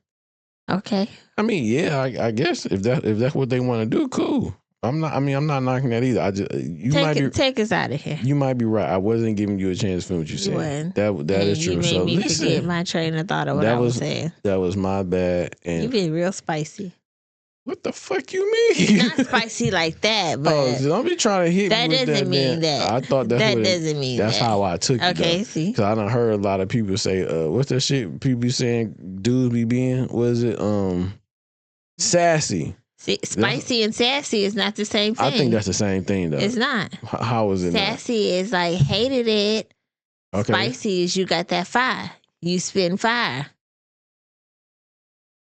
Okay. I mean, yeah, I guess if that's what they want to do, cool. I'm not knocking that either. I just take us out of here. You might be right. I wasn't giving you a chance to finish what you said. That is true. You made me forget my train of thought of what I was saying. That was my bad. And you been real spicy. What the fuck you mean? Not spicy like that, but don't be trying to hit that me with doesn't mean that. I thought that doesn't mean that's that. how I took it. Okay, see, because I done heard a lot of people say, "What's that shit?" People be saying, "Dudes be being, what is it? Sassy." See, spicy and sassy is not the same thing. I think that's the same thing, though. It's not. How is it? Sassy is like hated it. Okay. Spicy is you got that fire. You spin fire.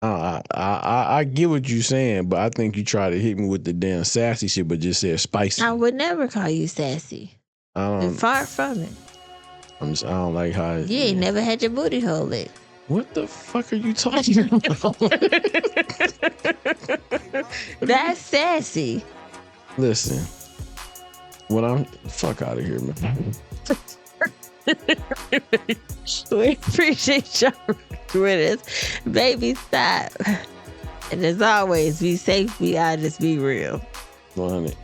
I get what you're saying, but I think you try to hit me with the damn sassy shit, but just said spicy. I would never call you sassy. Far from it. I don't like how. You ain't never had your booty hole licked. What the fuck are you talking about? That's sassy. Listen, fuck out of here, man. We appreciate y'all with us. Baby, stop. And as always, be safe, be honest, be real. 100.